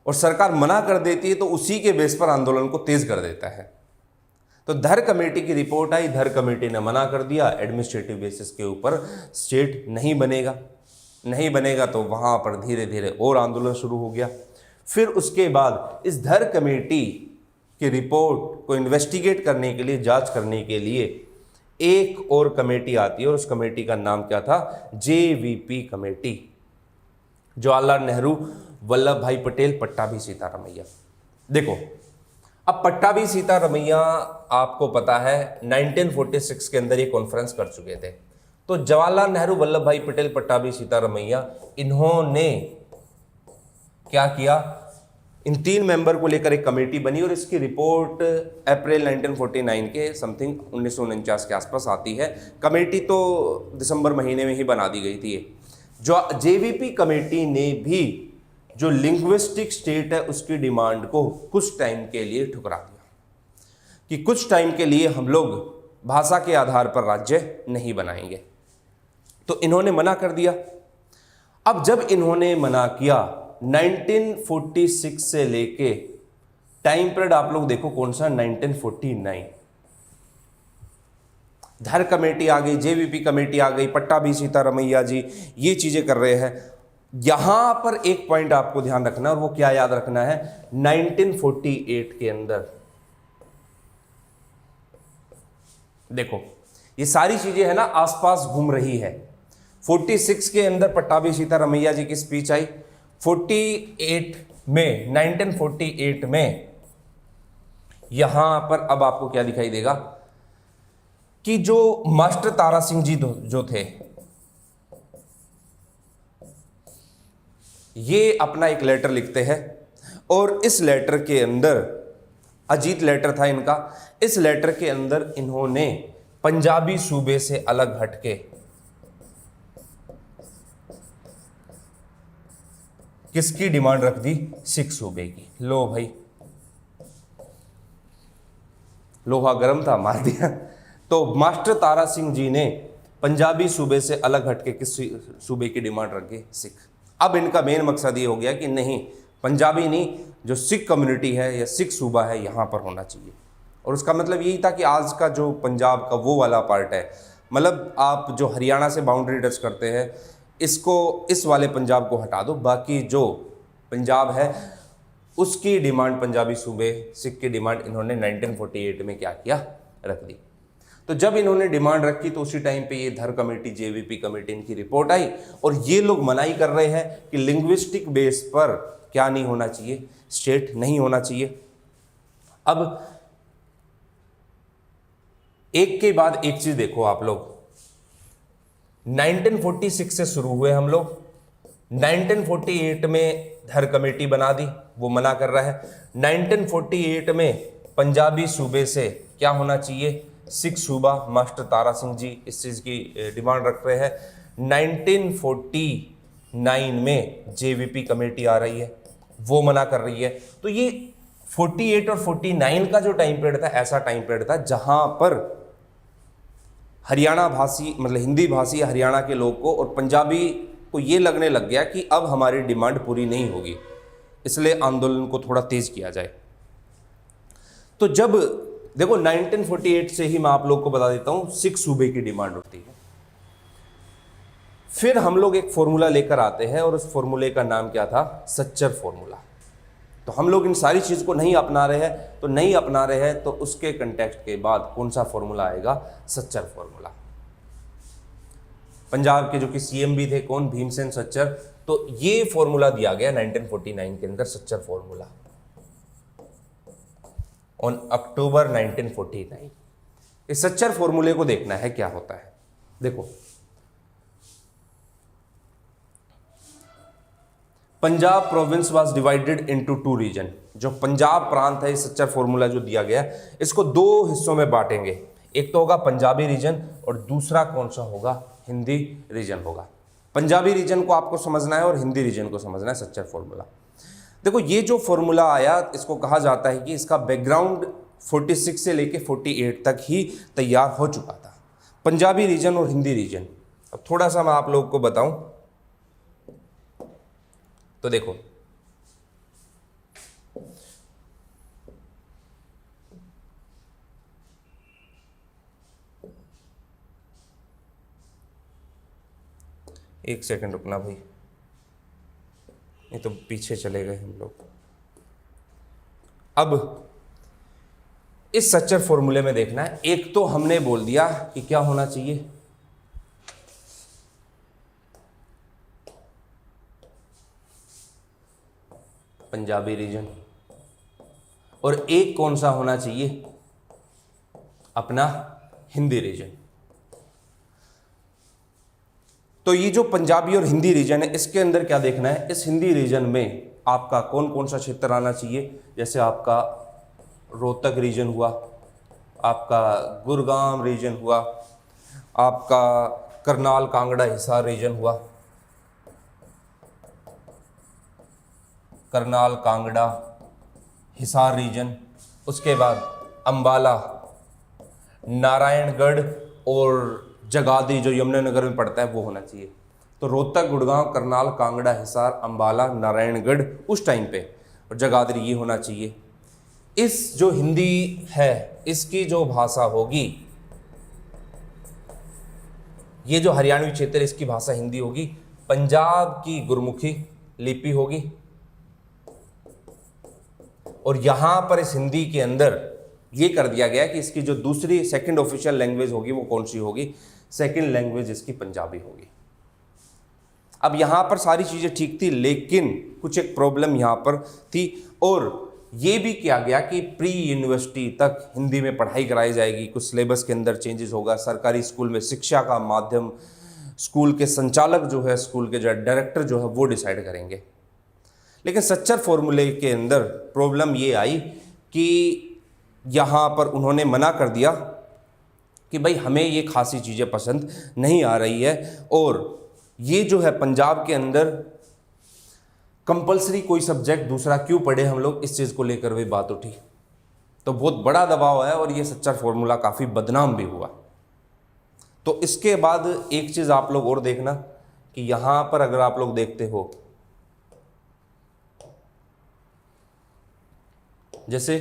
और सरकार मना कर देती है तो उसी के बेस पर आंदोलन को तेज कर देता है। तो धर कमेटी की रिपोर्ट आई, धर कमेटी ने मना कर दिया, एडमिनिस्ट्रेटिव बेसिस के ऊपर स्टेट नहीं बनेगा तो वहाँ पर धीरे धीरे और आंदोलन शुरू हो गया। फिर उसके बाद इस धर कमेटी की रिपोर्ट को इन्वेस्टिगेट करने के लिए, जांच करने के लिए एक और कमेटी आती है, और उस कमेटी का नाम क्या था, जेवीपी कमेटी, जवाहरलाल नेहरू वल्लभ भाई पटेल पट्टाभी सीतारमैया। देखो अब पट्टाभी सीतारमैया आपको पता है 1946 के अंदर ये कॉन्फ्रेंस कर चुके थे। तो जवाहरलाल नेहरू वल्लभ भाई पटेल पट्टाभी सीतारमैया, इन्होंने क्या किया, इन 3 मेंबर को लेकर एक कमेटी बनी, और इसकी रिपोर्ट अप्रैल 1949 के समथिंग 1949 के आसपास आती है। कमेटी तो दिसंबर महीने में ही बना दी गई थी। जो जेवीपी कमेटी ने भी जो लिंग्विस्टिक स्टेट है उसकी डिमांड को कुछ टाइम के लिए ठुकरा दिया कि कुछ टाइम के लिए हम लोग भाषा के आधार पर राज्य नहीं बनाएंगे। तो इन्होंने मना कर दिया। अब जब इन्होंने मना किया 1946 से लेके टाइम पीरियड आप लोग देखो कौन सा, 1949, धर कमेटी आ गई, जेवीपी कमेटी आ गई, पट्टाभी सीतारमैया जी ये चीजें कर रहे हैं। यहां पर एक पॉइंट आपको ध्यान रखना, और वो क्या याद रखना है, 1948 के अंदर देखो ये सारी चीजें है ना आसपास घूम रही है। 46 के अंदर पट्टाभी सीतारमैया जी की स्पीच आई, 1948 में यहां पर अब आपको क्या दिखाई देगा कि जो मास्टर तारा सिंह जी जो थे, ये अपना एक लेटर लिखते हैं, और इस लेटर के अंदर, अजीत लेटर था इनका, इस लेटर के अंदर इन्होंने पंजाबी सूबे से अलग हटके किसकी डिमांड रख दी, सिख सूबे की। लो भाई लोहा गर्म था, मार दिया। तो मास्टर तारा सिंह जी ने पंजाबी सूबे से अलग हटके किस सूबे की डिमांड रखी, सिख। अब इनका मेन मकसद ये हो गया कि नहीं, पंजाबी नहीं, जो सिख कम्युनिटी है या सिख सूबा है यहाँ पर होना चाहिए। और उसका मतलब यही था कि आज का जो पंजाब का वो वाला पार्ट है, मतलब आप जो हरियाणा से बाउंड्री टच करते हैं, इसको, इस वाले पंजाब को हटा दो, बाकी जो पंजाब है उसकी डिमांड, पंजाबी सूबे सिख की डिमांड इन्होंने 1948 में क्या किया, रख दी। तो जब इन्होंने डिमांड रखी तो उसी टाइम पे ये धर कमेटी, जेवीपी कमेटी, इनकी रिपोर्ट आई, और ये लोग मनाही कर रहे हैं कि लिंग्विस्टिक बेस पर क्या नहीं होना चाहिए, स्टेट नहीं होना चाहिए। अब एक के बाद एक चीज देखो आप लोग, 1946 से शुरू हुए हम लोग, 1948 में धर कमेटी बना दी, वो मना कर रहा है। 1948 में पंजाबी सूबे से क्या होना चाहिए, सिख सूबा, मास्टर तारा सिंह जी इस चीज़ की डिमांड रख रहे हैं। 1949 में जेवीपी कमेटी आ रही है, वो मना कर रही है। तो ये 48 और 49 का जो टाइम पीरियड था, ऐसा टाइम पीरियड था जहां पर हरियाणा भाषी, मतलब हिंदी भाषी हरियाणा के लोग को और पंजाबी को ये लगने लग गया कि अब हमारी डिमांड पूरी नहीं होगी, इसलिए आंदोलन को थोड़ा तेज किया जाए। तो जब देखो 1948 से ही मैं आप लोग को बता देता हूं 6 सूबे की डिमांड उठती है। फिर हम लोग एक फॉर्मूला लेकर आते हैं और उस फॉर्मूले का नाम क्या था, सच्चर फॉर्मूला। तो हम लोग इन सारी चीज को नहीं अपना रहे हैं, तो नहीं अपना रहे हैं तो उसके कंटेक्स्ट के बाद कौन सा फॉर्मूला आएगा, सच्चर फॉर्मूला। पंजाब के जो कि सीएम भी थे कौन, भीमसेन सच्चर, तो ये फॉर्मूला दिया गया 1949 के अंदर, सच्चर फॉर्मूला ऑन अक्टूबर 1949। इस सच्चर फॉर्मूले को देखना है क्या होता है। देखो Punjab province was divided into 2 region. जो पंजाब प्रांत है, इस सच्चर फॉर्मूला जो दिया गया इसको 2 हिस्सों में बांटेंगे, एक तो होगा पंजाबी रीजन और दूसरा कौन सा होगा, हिंदी रीजन होगा। पंजाबी रीजन को आपको समझना है और हिंदी रीजन को समझना है, सच्चर फॉर्मूला। देखो ये जो फॉर्मूला आया इसको कहा जाता है कि इसका बैकग्राउंड 46 से लेके 48 तक ही तैयार हो चुका था, पंजाबी रीजन और हिंदी रीजन। अब थोड़ा सा मैं आप लोगों को बताऊं तो देखो एक सेकंड रुकना भाई, ये तो पीछे चले गए हम लोग। अब इस सच्चर फॉर्मूले में देखना है, एक तो हमने बोल दिया कि क्या होना चाहिए, पंजाबी रीजन, और एक कौन सा होना चाहिए, अपना हिंदी रीजन। तो ये जो पंजाबी और हिंदी रीजन है इसके अंदर क्या देखना है, इस हिंदी रीजन में आपका कौन कौन सा क्षेत्र आना चाहिए, जैसे आपका रोहतक रीजन हुआ, आपका गुरुग्राम रीजन हुआ, आपका करनाल कांगड़ा हिसार रीजन हुआ, करनाल कांगड़ा हिसार रीजन, उसके बाद अंबाला, नारायणगढ़ और जगाधरी जो यमुनानगर में पड़ता है वो होना चाहिए। तो रोहतक, गुड़गांव, करनाल, कांगड़ा, हिसार, अंबाला, नारायणगढ़ उस टाइम पे, और जगाधरी ये होना चाहिए। इस जो हिंदी है इसकी जो भाषा होगी, ये जो हरियाणवी क्षेत्र इसकी भाषा हिंदी होगी, पंजाब की गुरमुखी लिपि होगी, और यहां पर इस हिंदी के अंदर ये कर दिया गया कि इसकी जो दूसरी सेकंड ऑफिशियल लैंग्वेज होगी वो कौन सी होगी, सेकंड लैंग्वेज इसकी पंजाबी होगी। अब यहां पर सारी चीजें ठीक थी, लेकिन कुछ एक प्रॉब्लम यहां पर थी, और ये भी किया गया कि प्री यूनिवर्सिटी तक हिंदी में पढ़ाई कराई जाएगी, कुछ सिलेबस के अंदर चेंजेस होगा, सरकारी स्कूल में शिक्षा का माध्यम स्कूल के संचालक जो है, स्कूल के जो डायरेक्टर जो है वो डिसाइड करेंगे। लेकिन सच्चर फॉर्मूले के अंदर प्रॉब्लम ये आई कि यहाँ पर उन्होंने मना कर दिया कि भाई हमें ये खासी चीज़ें पसंद नहीं आ रही है, और ये जो है पंजाब के अंदर कंपलसरी कोई सब्जेक्ट दूसरा क्यों पढ़े हम लोग, इस चीज़ को लेकर भी बात उठी। तो बहुत बड़ा दबाव है और ये सच्चर फॉर्मूला काफ़ी बदनाम भी हुआ। तो इसके बाद एक चीज़ आप लोग और देखना कि यहाँ पर अगर आप लोग देखते हो, जैसे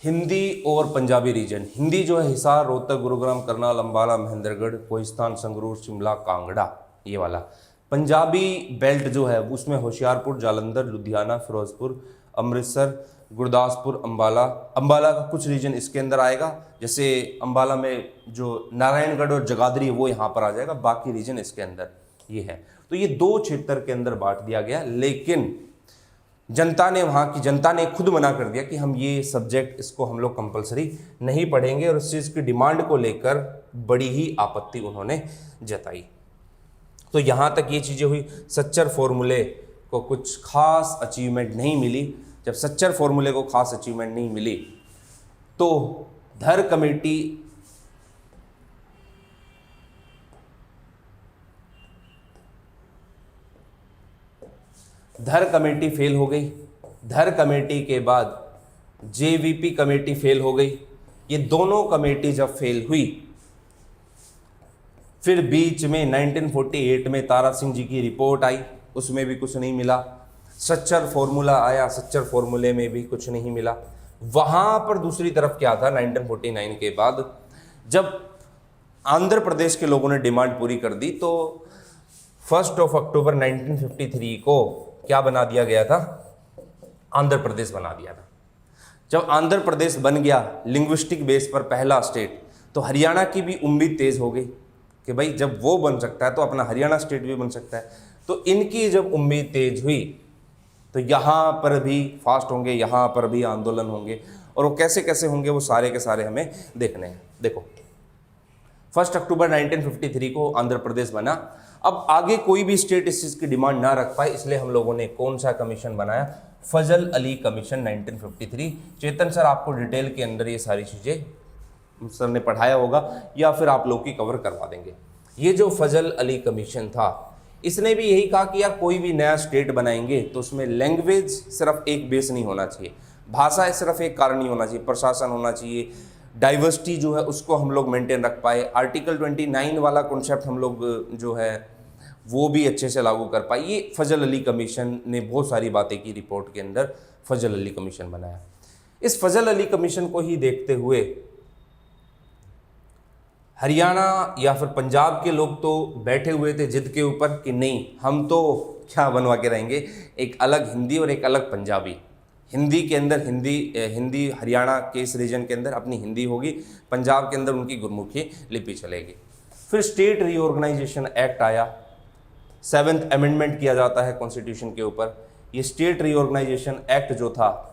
हिंदी और पंजाबी रीजन, हिंदी जो है हिसार, रोहतक, गुरुग्राम, करनाल, अंबाला, महेंद्रगढ़, कोहिस्तान, संगरूर, शिमला, कांगड़ा, ये वाला। पंजाबी बेल्ट जो है उसमें होशियारपुर, जालंधर, लुधियाना, फिरोजपुर, अमृतसर, गुरदासपुर, अंबाला का कुछ रीजन इसके अंदर आएगा, जैसे अंबाला में जो नारायणगढ़ और जगाधरी वो यहाँ पर आ जाएगा, बाकी रीजन इसके अंदर ये है। तो ये 2 क्षेत्र के अंदर बांट दिया गया, लेकिन जनता ने, वहाँ की जनता ने खुद मना कर दिया कि हम ये सब्जेक्ट इसको हम लोग कंपलसरी नहीं पढ़ेंगे, और इस चीज़ की डिमांड को लेकर बड़ी ही आपत्ति उन्होंने जताई। तो यहाँ तक ये चीज़ें हुई। सच्चर फॉर्मूले को कुछ खास अचीवमेंट नहीं मिली। जब सच्चर फॉर्मूले को खास अचीवमेंट नहीं मिली तो धर कमेटी फेल हो गई। धर कमेटी के बाद जेवीपी कमेटी फेल हो गई। ये दोनों कमेटी जब फेल हुई, फिर बीच में 1948 में तारा सिंह जी की रिपोर्ट आई, उसमें भी कुछ नहीं मिला। सच्चर फॉर्मूला आया, सच्चर फॉर्मूले में भी कुछ नहीं मिला। वहाँ पर दूसरी तरफ क्या था, 1949 के बाद जब आंध्र प्रदेश के लोगों ने डिमांड पूरी कर दी तो 1 अक्टूबर 1953 को क्या बना दिया गया था, आंध्र प्रदेश बना दिया था। जब आंध्र प्रदेश बन गया लिंग्विस्टिक बेस पर पहला स्टेट, तो हरियाणा की भी उम्मीद तेज हो गई कि भाई जब वो बन सकता है तो अपना हरियाणा स्टेट भी बन सकता है। तो इनकी जब उम्मीद तेज हुई तो यहाँ पर भी फास्ट होंगे, यहाँ पर भी आंदोलन होंगे, और वो कैसे कैसे होंगे वो सारे के सारे हमें देखने हैं। देखो 1 अक्टूबर 1953 को आंध्र प्रदेश बना। अब आगे कोई भी स्टेट इस चीज़ की डिमांड ना रख पाए, इसलिए हम लोगों ने कौन सा कमीशन बनाया, फजल अली कमीशन 1953। चेतन सर आपको डिटेल के अंदर ये सारी चीज़ें सर ने पढ़ाया होगा या फिर आप लोग की कवर करवा देंगे। ये जो फजल अली कमीशन था, इसने भी यही कहा कि यार कोई भी नया स्टेट बनाएंगे तो उसमें लैंग्वेज सिर्फ एक बेस नहीं होना चाहिए, भाषा सिर्फ एक कारण नहीं होना चाहिए, प्रशासन होना चाहिए, डाइवर्सिटी जो है उसको हम लोग मेंटेन रख पाए, आर्टिकल 29 वाला कॉन्सेप्ट हम लोग जो है वो भी अच्छे से लागू कर पाए। ये फजल अली कमीशन ने बहुत सारी बातें की, रिपोर्ट के अंदर फजल अली कमीशन बनाया। इस फजल अली कमीशन को ही देखते हुए हरियाणा या फिर पंजाब के लोग तो बैठे हुए थे जिद के ऊपर कि नहीं, हम तो क्या बनवा के रहेंगे, एक अलग हिंदी और एक अलग पंजाबी। हिंदी के अंदर हिंदी हरियाणा के इस रीजन के अंदर अपनी हिंदी होगी, पंजाब के अंदर उनकी गुरमुखी लिपि चलेगी। फिर स्टेट रीऑर्गेनाइजेशन एक्ट आया, 7th अमेंडमेंट किया जाता है कॉन्स्टिट्यूशन के ऊपर। ये स्टेट रीऑर्गेनाइजेशन एक्ट जो था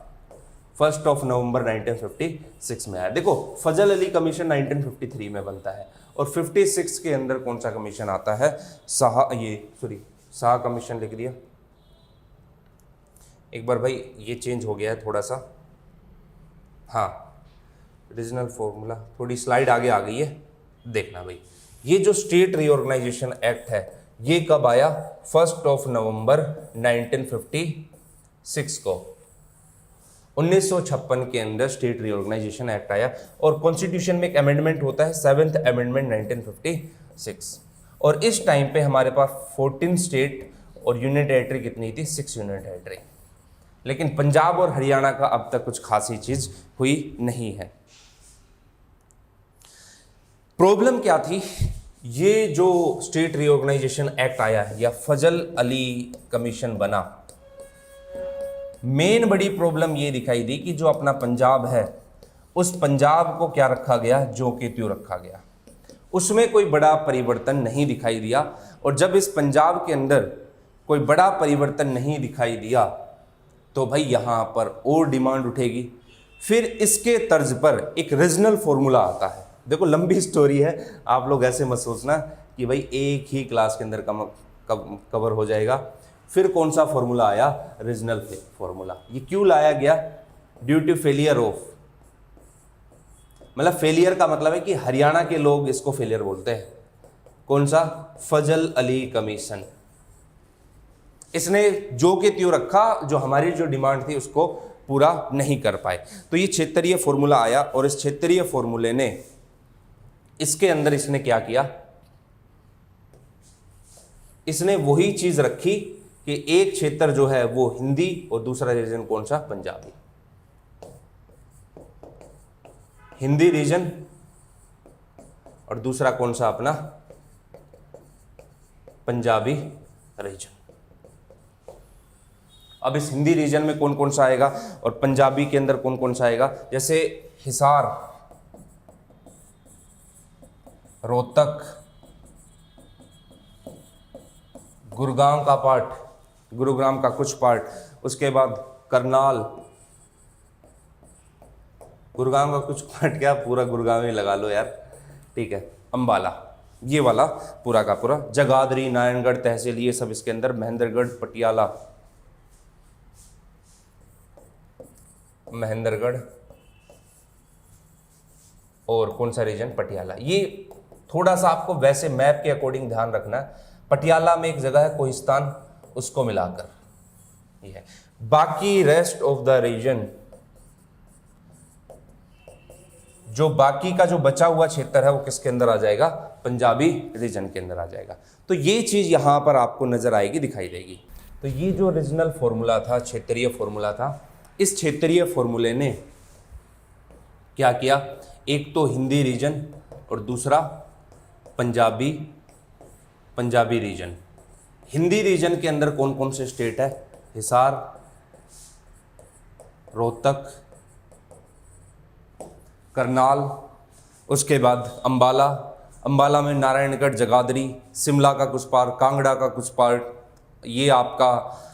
1 नवंबर 1956 में आया। देखो फजल अली कमीशन 1953 में बनता है और 56 के अंदर कौन सा कमीशन आता है, शाह कमीशन लिख दिया। एक बार भाई ये चेंज हो गया है थोड़ा सा, हाँ रीजनल फॉर्मूला, थोड़ी स्लाइड आगे आ गई है, देखना भाई। ये जो स्टेट रीऑर्गेनाइजेशन एक्ट है ये कब आया, 1 नवंबर 1956 को। 1956 के अंदर स्टेट रीऑर्गेनाइजेशन एक्ट आया और कॉन्स्टिट्यूशन में एक अमेंडमेंट होता है 7th अमेंडमेंट 1956। और इस टाइम पे हमारे पास 14 स्टेट और यूनियन टेरिटरी कितनी थी, 6 यूनियन टेरिटरी। लेकिन पंजाब और हरियाणा का अब तक कुछ खासी चीज हुई नहीं है। प्रॉब्लम क्या थी, ये जो स्टेट रीऑर्गेनाइजेशन एक्ट आया या फजल अली कमीशन बना, मेन बड़ी प्रॉब्लम ये दिखाई दी कि जो अपना पंजाब है उस पंजाब को क्या रखा गया, जो के त्यों रखा गया, उसमें कोई बड़ा परिवर्तन नहीं दिखाई दिया। और जब इस पंजाब के अंदर कोई बड़ा परिवर्तन नहीं दिखाई दिया तो भाई यहाँ पर और डिमांड उठेगी। फिर इसके तर्ज पर एक रीजनल फॉर्मूला आता है। देखो लंबी स्टोरी है, आप लोग ऐसे मत सोचना कि भाई एक ही क्लास के अंदर कवर हो जाएगा। फिर कौन सा फॉर्मूला आया, रीजनल फॉर्मूला। ये क्यों लाया गया, ड्यू टू फेलियर ऑफ, मतलब फेलियर का मतलब है कि हरियाणा के लोग इसको फेलियर बोलते हैं। कौन सा, फजल अली कमीशन। इसने जो के त्यों रखा, जो हमारी जो डिमांड थी उसको पूरा नहीं कर पाए। तो ये क्षेत्रीय फॉर्मूला आया और इस क्षेत्रीय फॉर्मूले ने इसके अंदर इसने क्या किया, इसने वही चीज रखी कि एक क्षेत्र जो है वो हिंदी और दूसरा रीजन कौन सा, पंजाबी। हिंदी रीजन और दूसरा कौन सा अपना पंजाबी रीजन। अब इस हिंदी रीजन में कौन कौन सा आएगा और पंजाबी के अंदर कौन कौन सा आएगा, जैसे हिसार, रोहतक, गुरुग्राम का पार्ट, गुरुग्राम का कुछ पार्ट, उसके बाद करनाल, गुरुग्राम का कुछ पार्ट, क्या पूरा गुरुग्राम ही लगा लो यार, ठीक है, अंबाला, ये वाला पूरा का पूरा, जगाधरी, नारायणगढ़ तहसील, ये सब इसके अंदर, महेंद्रगढ़, पटियाला, महेंद्रगढ़ और कौन सा रीजन, पटियाला। ये थोड़ा सा आपको वैसे मैप के अकॉर्डिंग ध्यान रखना है। पटियाला में एक जगह है कोहिस्तान, उसको मिलाकर ये है। बाकी रेस्ट ऑफ द रीजन, जो बाकी का जो बचा हुआ क्षेत्र है वो किसके अंदर आ जाएगा, पंजाबी रीजन के अंदर आ जाएगा। तो ये चीज यहां पर आपको नजर आएगी, दिखाई देगी। तो ये जो रीजनल फॉर्मूला था, क्षेत्रीय फॉर्मूला था, इस क्षेत्रीय फॉर्मूले ने क्या किया, एक तो हिंदी रीजन और दूसरा पंजाबी रीजन। हिंदी रीजन के अंदर कौन कौन से स्टेट है, हिसार, रोहतक, करनाल, उसके बाद अंबाला में नारायणगढ़, जगाधरी, शिमला का कुछ पार्ट, कांगड़ा का कुछ पार्ट, ये आपका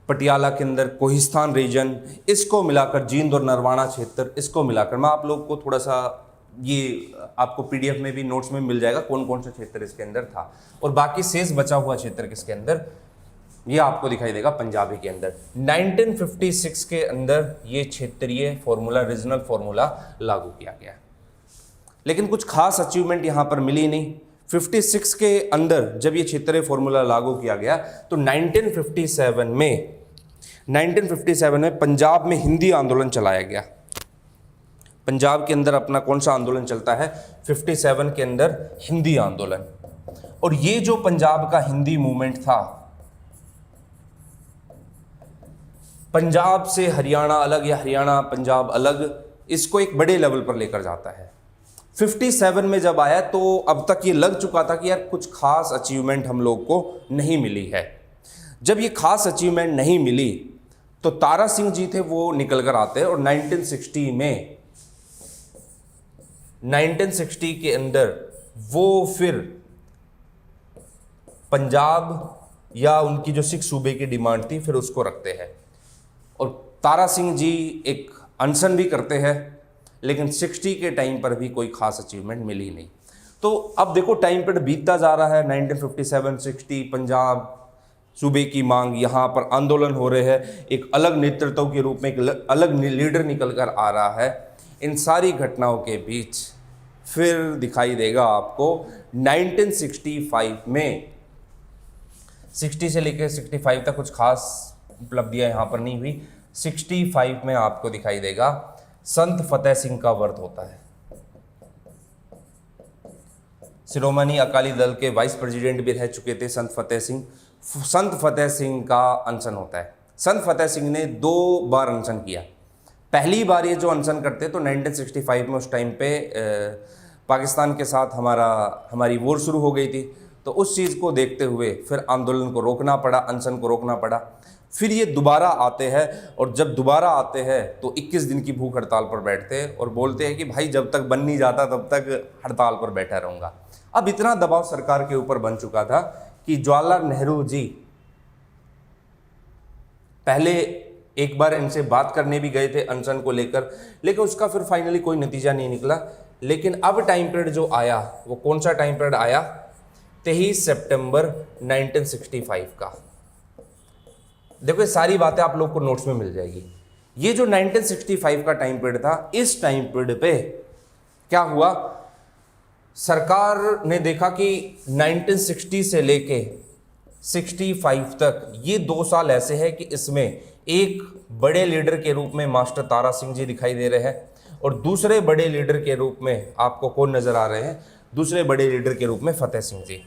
पटियाला के अंदर कोहिस्तान रीजन, इसको मिलाकर जींद और नरवाना क्षेत्र, इसको मिलाकर मैं आप लोग को थोड़ा सा, ये आपको पीडीएफ में भी नोट्स में मिल जाएगा कौन कौन सा क्षेत्र इसके अंदर था, और बाकी शेष बचा हुआ क्षेत्र किसके अंदर, ये आपको दिखाई देगा पंजाबी के अंदर। 1956 के अंदर ये क्षेत्रीय फॉर्मूला, रीजनल फॉर्मूला लागू किया गया, लेकिन कुछ खास अचीवमेंट यहाँ पर मिली नहीं। 56 के अंदर जब ये क्षेत्रीय फॉर्मूला लागू किया गया तो 1957 में पंजाब में हिंदी आंदोलन चलाया गया। पंजाब के अंदर अपना कौन सा आंदोलन चलता है, 57 के अंदर हिंदी आंदोलन। और ये जो पंजाब का हिंदी मूवमेंट था, पंजाब से हरियाणा अलग या हरियाणा पंजाब अलग, इसको एक बड़े लेवल पर लेकर जाता है। 57 में जब आया तो अब तक ये लग चुका था कि यार कुछ खास अचीवमेंट हम लोग को नहीं मिली है। जब ये खास अचीवमेंट नहीं मिली तो तारा सिंह जी थे, वो निकल कर आते हैं और 1960 के अंदर वो फिर पंजाब या उनकी जो 6 सूबे की डिमांड थी फिर उसको रखते हैं। और तारा सिंह जी एक अनशन भी करते हैं, लेकिन 60 के टाइम पर भी कोई खास अचीवमेंट मिली नहीं। तो अब देखो टाइम पीरियड बीतता जा रहा है, 1957, 60, पंजाब सूबे की मांग, यहाँ पर आंदोलन हो रहे हैं, एक अलग नेतृत्व के रूप में एक अलग लीडर निकल कर आ रहा है। इन सारी घटनाओं के बीच फिर दिखाई देगा आपको 1965 में, 60 से लेकर 65 तक कुछ खास उपलब्धियां यहाँ पर नहीं हुई। 65 में आपको दिखाई देगा संत फतेह सिंह का व्रत होता है। शिरोमणि अकाली दल के वाइस प्रेसिडेंट भी रह चुके थे संत फतेह सिंह। संत फतेह सिंह का अनशन होता है। संत फतेह सिंह ने 2 बार अनशन किया। पहली बार ये जो अनशन करते तो 1965 में, उस टाइम पे पाकिस्तान के साथ हमारी वॉर शुरू हो गई थी, तो उस चीज़ को देखते हुए फिर आंदोलन को रोकना पड़ा, अनशन को रोकना पड़ा। फिर ये दोबारा आते हैं, और जब दोबारा आते हैं तो 21 दिन की भूख हड़ताल पर बैठते हैं और बोलते हैं कि भाई जब तक बन नहीं जाता तब तक हड़ताल पर बैठा रहूँगा। अब इतना दबाव सरकार के ऊपर बन चुका था कि जवाहरलाल नेहरू जी पहले एक बार इनसे बात करने भी गए थे अनशन को लेकर, लेकिन उसका फिर फाइनली कोई नतीजा नहीं निकला। लेकिन अब टाइम पीरियड जो आया वो कौन सा टाइम पीरियड आया, 23 सितंबर 1965 का। देखो ये सारी बातें आप लोग को नोट्स में मिल जाएगी। ये जो 1965 का टाइम पीरियड था, इस टाइम पीरियड पे क्या हुआ, सरकार ने देखा कि 1960 से लेके 65 तक ये 2 साल ऐसे हैं कि इसमें एक बड़े लीडर के रूप में मास्टर तारा सिंह जी दिखाई दे रहे हैं, और दूसरे बड़े लीडर के रूप में आपको कौन नजर आ रहे हैं, दूसरे बड़े लीडर के रूप में फतेह सिंह जी,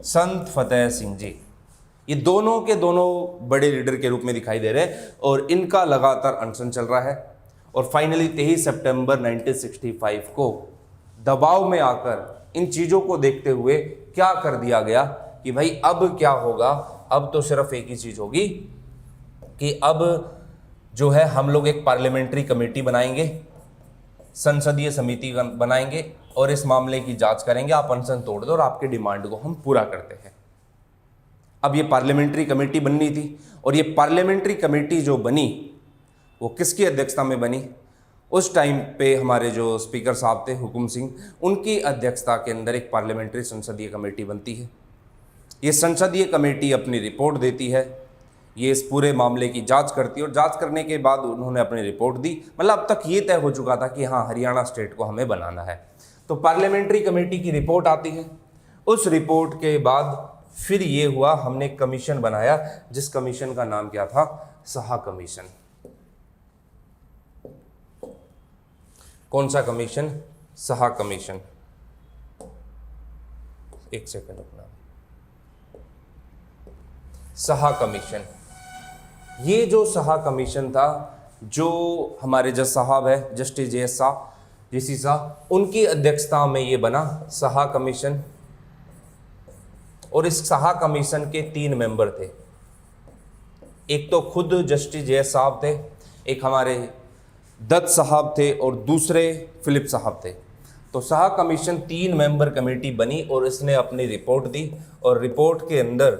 संत फतेह सिंह जी। ये दोनों के दोनों बड़े लीडर के रूप में दिखाई दे रहे हैं और इनका लगातार अनशन चल रहा है। और फाइनली 23 सितंबर 1965 को दबाव में आकर इन चीज़ों को देखते हुए क्या कर दिया गया कि भाई अब क्या होगा, अब तो सिर्फ एक ही चीज़ होगी कि अब जो है हम लोग एक पार्लियामेंट्री कमेटी बनाएंगे, संसदीय समिति बनाएंगे और इस मामले की जांच करेंगे, आप अनशन तोड़ दो और आपके डिमांड को हम पूरा करते हैं। अब ये पार्लियामेंट्री कमेटी बननी थी, और ये पार्लियामेंट्री कमेटी जो बनी वो किसकी अध्यक्षता में बनी, उस टाइम पे हमारे जो स्पीकर साहब थे हुकुम सिंह, उनकी अध्यक्षता के अंदर एक पार्लियामेंट्री संसदीय कमेटी बनती है। ये संसदीय कमेटी अपनी रिपोर्ट देती है, ये इस पूरे मामले की जांच करती है, और जांच करने के बाद उन्होंने अपनी रिपोर्ट दी। मतलब अब तक ये तय हो चुका था कि हाँ हरियाणा स्टेट को हमें बनाना है। तो पार्लियामेंट्री कमेटी की रिपोर्ट आती है, उस रिपोर्ट के बाद फिर ये हुआ, हमने एक कमीशन बनाया जिस कमीशन का नाम क्या था, साहा कमीशन। कौन सा कमीशन, साहा कमीशन। एक सेकंड अपना, साहा कमीशन। ये जो साहा कमीशन था जो हमारे जज साहब है, जस्टिस JS साहब, JC साहब, उनकी अध्यक्षता में ये बना साहा कमीशन। और इस साहा कमीशन के 3 मेंबर थे। एक तो खुद जस्टिस JS साहब थे, एक हमारे दत्त साहब थे और दूसरे फिलिप साहब थे। तो साहा कमीशन 3 मेंबर कमेटी बनी और इसने अपनी रिपोर्ट दी और रिपोर्ट के अंदर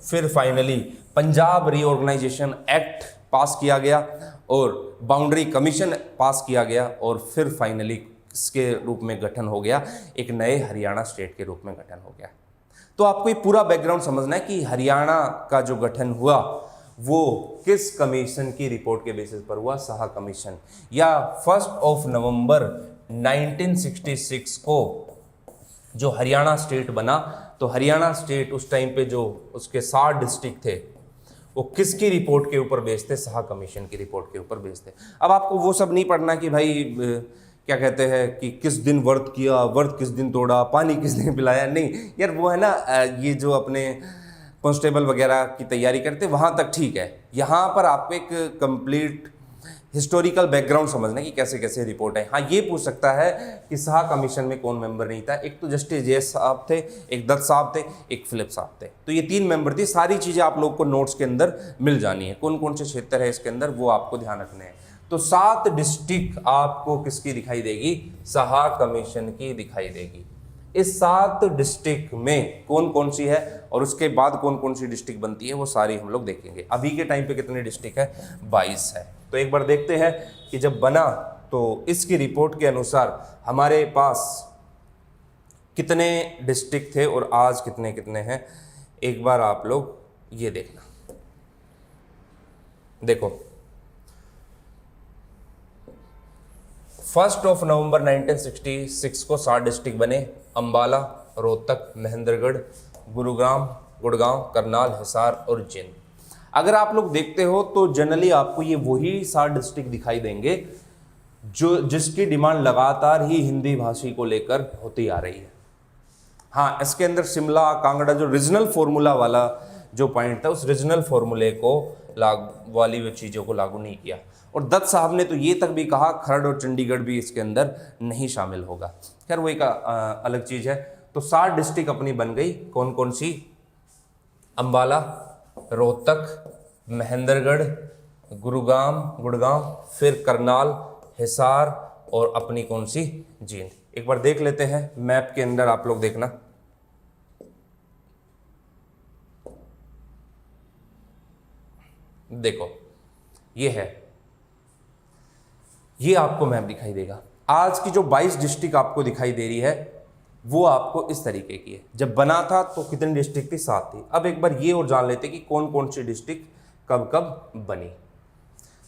फिर finally Punjab reorganization act pass किया गया और बाउंड्री कमीशन पास किया गया और फिर फाइनली इसके रूप में गठन हो गया, एक नए हरियाणा स्टेट के रूप में गठन हो गया। तो आपको ये पूरा बैकग्राउंड समझना है कि हरियाणा का जो गठन हुआ वो किस कमीशन की रिपोर्ट के बेसिस पर हुआ, साहा कमीशन। या 1 नवंबर 1966 को जो हरियाणा स्टेट बना, तो हरियाणा स्टेट उस टाइम पे जो उसके 60 डिस्ट्रिक्ट थे वो किसकी रिपोर्ट के ऊपर बेस्ड थे, साहा कमीशन की रिपोर्ट के ऊपर बेस्ड थे। अब आपको वो सब नहीं पढ़ना कि भाई क्या कहते हैं कि किस दिन व्रत किया, व्रत किस दिन तोड़ा, पानी किस दिन पिलाया, नहीं यार, वो है ना ये जो अपने कांस्टेबल वगैरह की तैयारी करते वहाँ तक ठीक है। यहाँ पर आपको एक कंप्लीट हिस्टोरिकल बैकग्राउंड समझना है कि कैसे कैसे रिपोर्ट है। हाँ, ये पूछ सकता है कि साहा कमीशन में कौन मेंबर नहीं था। एक तो जस्टिस JS साहब थे, एक दत्त साहब थे, एक फिलिप साहब थे। तो ये 3 मेंबर थी। सारी चीज़ें आप लोग को नोट्स के अंदर मिल जानी है, कौन कौन से क्षेत्र है इसके अंदर वो आपको ध्यान रखने हैं। तो 7 डिस्ट्रिक्ट आपको किसकी दिखाई देगी, साहा कमीशन की दिखाई देगी। इस 7 डिस्ट्रिक्ट में कौन कौन सी है और उसके बाद कौन कौन सी डिस्ट्रिक्ट बनती है वो सारी हम लोग देखेंगे। अभी के टाइम पे कितने डिस्ट्रिक्ट है, 22 है। तो एक बार देखते हैं कि जब बना तो इसकी रिपोर्ट के अनुसार हमारे पास कितने डिस्ट्रिक्ट थे और आज कितने कितने हैं। एक बार आप लोग ये देखना, देखो 1 नवंबर 1966 को 7 डिस्ट्रिक्ट बने, अंबाला, रोहतक, महेंद्रगढ़, गुरुग्राम, गुड़गांव, करनाल, हिसार और जींद। अगर आप लोग देखते हो तो जनरली आपको ये वही 7 डिस्ट्रिक्ट दिखाई देंगे जो जिसकी डिमांड लगातार ही हिंदी भाषी को लेकर होती आ रही है। हाँ, इसके अंदर शिमला, कांगड़ा जो रीजनल फॉर्मूला वाला जो पॉइंट था, उस रीजनल फॉर्मूले को वाली चीज़ों को लागू नहीं किया। और दत्त साहब ने तो ये तक भी कहा खरड़ और चंडीगढ़ भी इसके अंदर नहीं शामिल होगा। खैर वो एक अलग चीज़ है। तो 7 डिस्ट्रिक्ट अपनी बन गई, कौन कौन सी, अंबाला, रोहतक, महेंद्रगढ़, गुड़गांव, फिर करनाल, हिसार और अपनी कौन सी, जींद। एक बार देख लेते हैं मैप के अंदर, आप लोग देखना, देखो ये है, ये आपको मैप दिखाई देगा। आज की जो 22 डिस्ट्रिक्ट आपको दिखाई दे रही है वो आपको इस तरीके की है। जब बना था तो कितनी डिस्ट्रिक्ट थी, 7 थी। अब एक बार ये और जान लेते कि कौन कौन सी डिस्ट्रिक्ट कब कब बनी।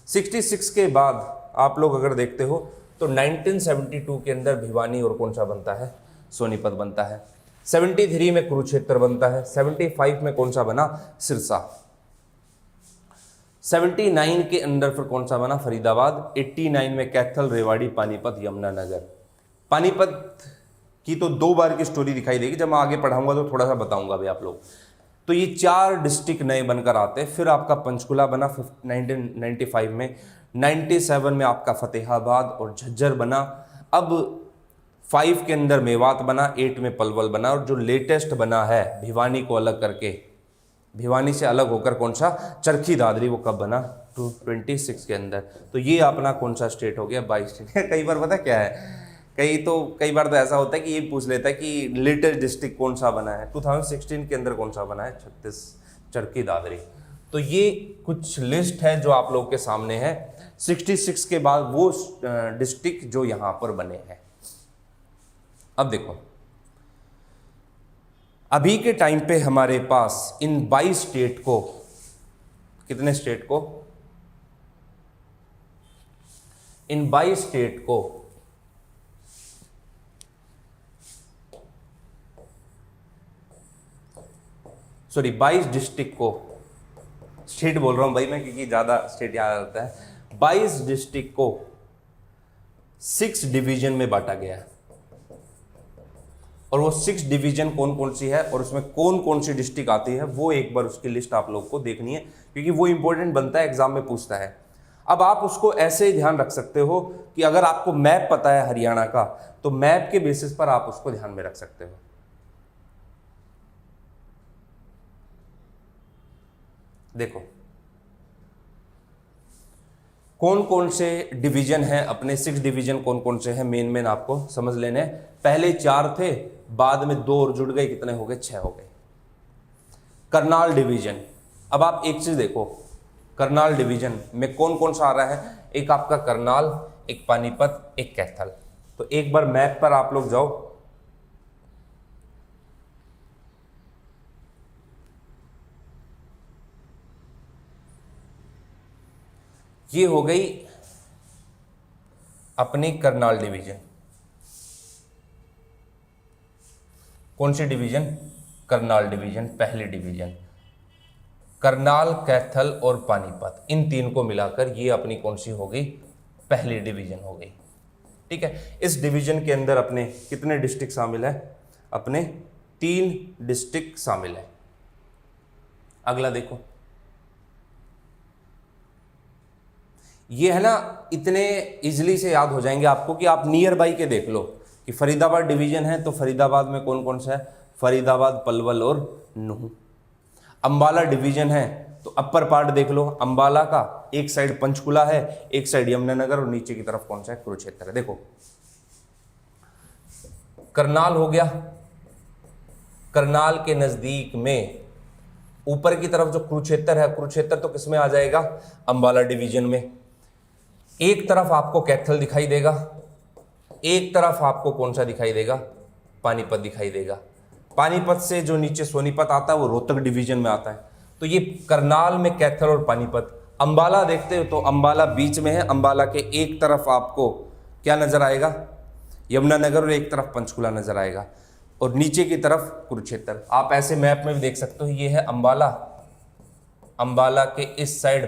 66 के बाद आप लोग अगर देखते हो तो 1972 के अंदर भिवानी और कौन सा बनता है, सोनीपत बनता है। 73 में कुरुक्षेत्र बनता है। 75 में कौन सा बना, सिरसा। 79 के अंदर फिर कौन सा बना, फरीदाबाद। 89 में कैथल, रेवाड़ी, पानीपत, यमुनानगर। पानीपत की तो 2 बार की स्टोरी दिखाई देगी, जब मैं आगे पढ़ाऊंगा तो थोड़ा सा बताऊंगा भी आप लोग। तो ये 4 डिस्ट्रिक्ट नए बनकर आते। फिर आपका पंचकुला बना 1995 में। 97 में आपका फतेहाबाद और झज्जर बना। अब 5 के अंदर मेवात बना, 8 में पलवल बना और जो लेटेस्ट बना है भिवानी को अलग करके, भिवानी से अलग होकर कौन सा, चरखी दादरी, वो कब बना, 26 के अंदर। तो ये अपना कौन सा स्टेट हो गया, 22 स्टेट। कई बार पता क्या है, कई बार तो ऐसा होता है कि ये पूछ लेता है कि लेटेस्ट डिस्ट्रिक्ट कौन सा बना है। 2016 के अंदर कौन सा बना है, 36, चरखी दादरी। तो ये कुछ लिस्ट है जो आप लोग के सामने है 66 के बाद वो डिस्ट्रिक्ट जो यहाँ पर बने हैं। अब देखो अभी के टाइम पे हमारे पास इन 22 स्टेट को, कितने स्टेट को, इन 22 स्टेट को सॉरी 22 डिस्ट्रिक्ट को, स्टेट बोल रहा हूं भाई मैं क्योंकि ज़्यादा स्टेट याद आता है। 22 डिस्ट्रिक्ट को 6 डिवीजन में बांटा गया है और वो 6 डिवीजन कौन कौन सी है और उसमें कौन कौन सी डिस्ट्रिक्ट आती है वो एक बार उसकी लिस्ट आप लोग को देखनी है क्योंकि वो इंपॉर्टेंट बनता है, एग्जाम में पूछता है। अब आप उसको ऐसे ही ध्यान रख सकते हो कि अगर आपको मैप पता है हरियाणा का तो मैप के बेसिस पर आप उसको ध्यान में रख सकते हो। देखो कौन कौन से डिवीजन हैं अपने, 6 डिवीजन कौन कौन से हैं मेन आपको समझ लेने हैं। पहले 4 थे, बाद में 2 और जुड़ गए, कितने हो गए, 6 हो गए। करनाल डिवीजन, अब आप एक चीज देखो, करनाल डिवीजन में कौन कौन सा आ रहा है, एक आपका करनाल, एक पानीपत, एक कैथल। तो एक बार मैप पर आप लोग जाओ, ये हो गई अपनी करनाल डिवीजन। कौन सी डिवीजन, करनाल डिवीजन, पहली डिवीजन। करनाल, कैथल और पानीपत, इन 3 को मिलाकर ये अपनी कौन सी हो गई, पहली डिवीजन हो गई। ठीक है, इस डिवीजन के अंदर अपने कितने डिस्ट्रिक्ट शामिल है, अपने 3 डिस्ट्रिक्ट शामिल है। अगला देखो, ये है ना, इतने इजिली से याद हो जाएंगे आपको कि आप नियर बाई के देख लो कि फरीदाबाद डिवीजन है तो फरीदाबाद में कौन कौन सा है, फरीदाबाद, पलवल और नूह। अंबाला डिवीजन है तो अपर पार्ट देख लो अंबाला का, एक साइड पंचकुला है, एक साइड यमुनानगर और नीचे की तरफ कौन सा है, कुरुक्षेत्र है। देखो करनाल हो गया, करनाल के नजदीक में ऊपर की तरफ जो कुरुक्षेत्र है, कुरुक्षेत्र तो किसमें आ जाएगा, अंबाला डिवीजन में। एक तरफ आपको कैथल दिखाई देगा, एक तरफ आपको कौन सा दिखाई देगा, पानीपत दिखाई देगा। पानीपत से जो नीचे सोनीपत आता है वो रोहतक डिवीजन में आता है। तो ये करनाल में कैथल और पानीपत। अंबाला देखते हो तो अंबाला बीच में है, अंबाला के एक तरफ आपको क्या नजर आएगा, यमुनानगर, और एक तरफ पंचकुला नजर आएगा, और नीचे की तरफ कुरुक्षेत्र। आप ऐसे मैप में भी देख सकते हो, ये है अंबाला, अंबाला के इस साइड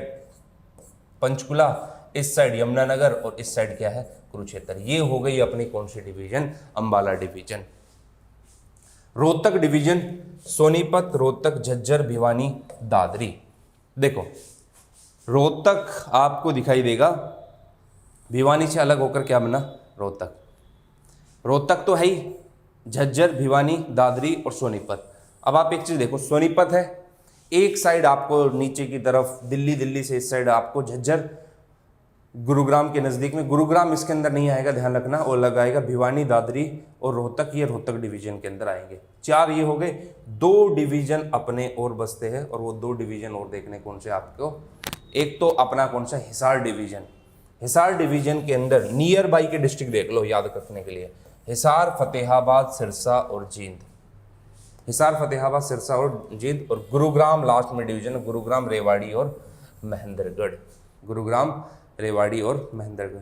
पंचकुला, इस साइड यमुनानगर और इस साइड क्या है, कुरुक्षेत्र। ये हो गई अपनी कौन सी division, Ambala division. Rohtak division, Sonipat, Rohtak, Jhajjar, Bhiwani, Dadri. देखो रोहतक आपको दिखाई देगा, भिवानी से अलग होकर क्या बना, रोहतक। रोहतक तो है ही, झज्जर, भिवानी, दादरी और सोनीपत। अब आप एक चीज देखो, सोनीपत है, एक साइड आपको नीचे की तरफ दिल्ली, दिल्ली से इस साइड आपको झज्जर, गुरुग्राम के नज़दीक में, गुरुग्राम इसके अंदर नहीं आएगा, ध्यान रखना, और लगाएगा भिवानी, दादरी और रोहतक, ये रोहतक डिवीजन के अंदर आएंगे। 4 ये हो गए। 2 डिवीजन अपने और बसते हैं, और वो 2 डिवीजन और देखने कौन से आपको, एक तो अपना कौन सा, हिसार डिवीजन। हिसार डिवीजन के अंदर नियर बाई के डिस्ट्रिक्ट देख लो याद रखने के लिए, हिसार, फतेहाबाद, सिरसा और जींद। हिसार, फतेहाबाद, सिरसा और जींद, और गुरुग्राम लास्ट में डिवीजन, गुरुग्राम, रेवाड़ी और महेंद्रगढ़। गुरुग्राम, रेवाड़ी और महेंद्रगढ़।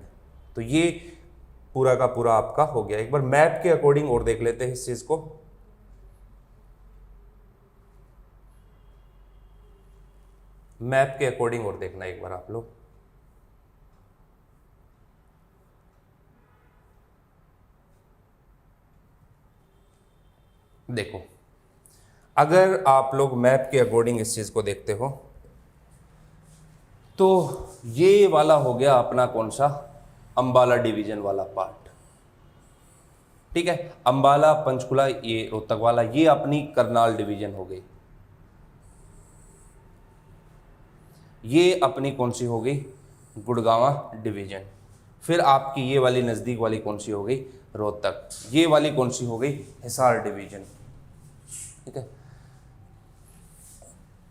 तो ये पूरा का पूरा आपका हो गया। एक बार मैप के अकॉर्डिंग और देख लेते हैं इस चीज को। मैप के अकॉर्डिंग और देखना एक बार आप लोग। देखो अगर आप लोग मैप के अकॉर्डिंग इस चीज को देखते हो तो ये वाला हो गया अपना कौन सा, अंबाला डिवीजन वाला पार्ट। ठीक है, अंबाला, पंचकुला, ये रोहतक वाला, ये अपनी करनाल डिवीजन हो गई। ये अपनी कौन सी हो गई, गुड़गांवा डिवीजन। फिर आपकी ये वाली नज़दीक वाली कौन सी हो गई, रोहतक। ये वाली कौन सी हो गई, हिसार डिवीजन। ठीक है,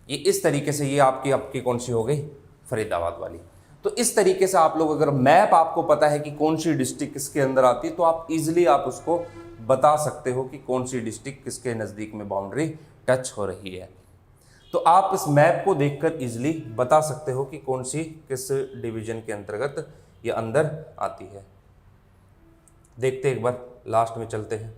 ये इस तरीके से ये आपकी आपकी कौन सी हो गई, फरीदाबाद वाली। तो इस तरीके से आप लोग, अगर मैप आपको पता है कि कौन सी डिस्ट्रिक्ट किसके अंदर आती है, तो आप इजीली आप उसको बता सकते हो कि कौन सी डिस्ट्रिक्ट किसके नज़दीक में बाउंड्री टच हो रही है। तो आप इस मैप को देखकर इजीली बता सकते हो कि कौन सी किस डिवीजन के अंतर्गत या अंदर आती है। देखते एक बार, लास्ट में चलते हैं।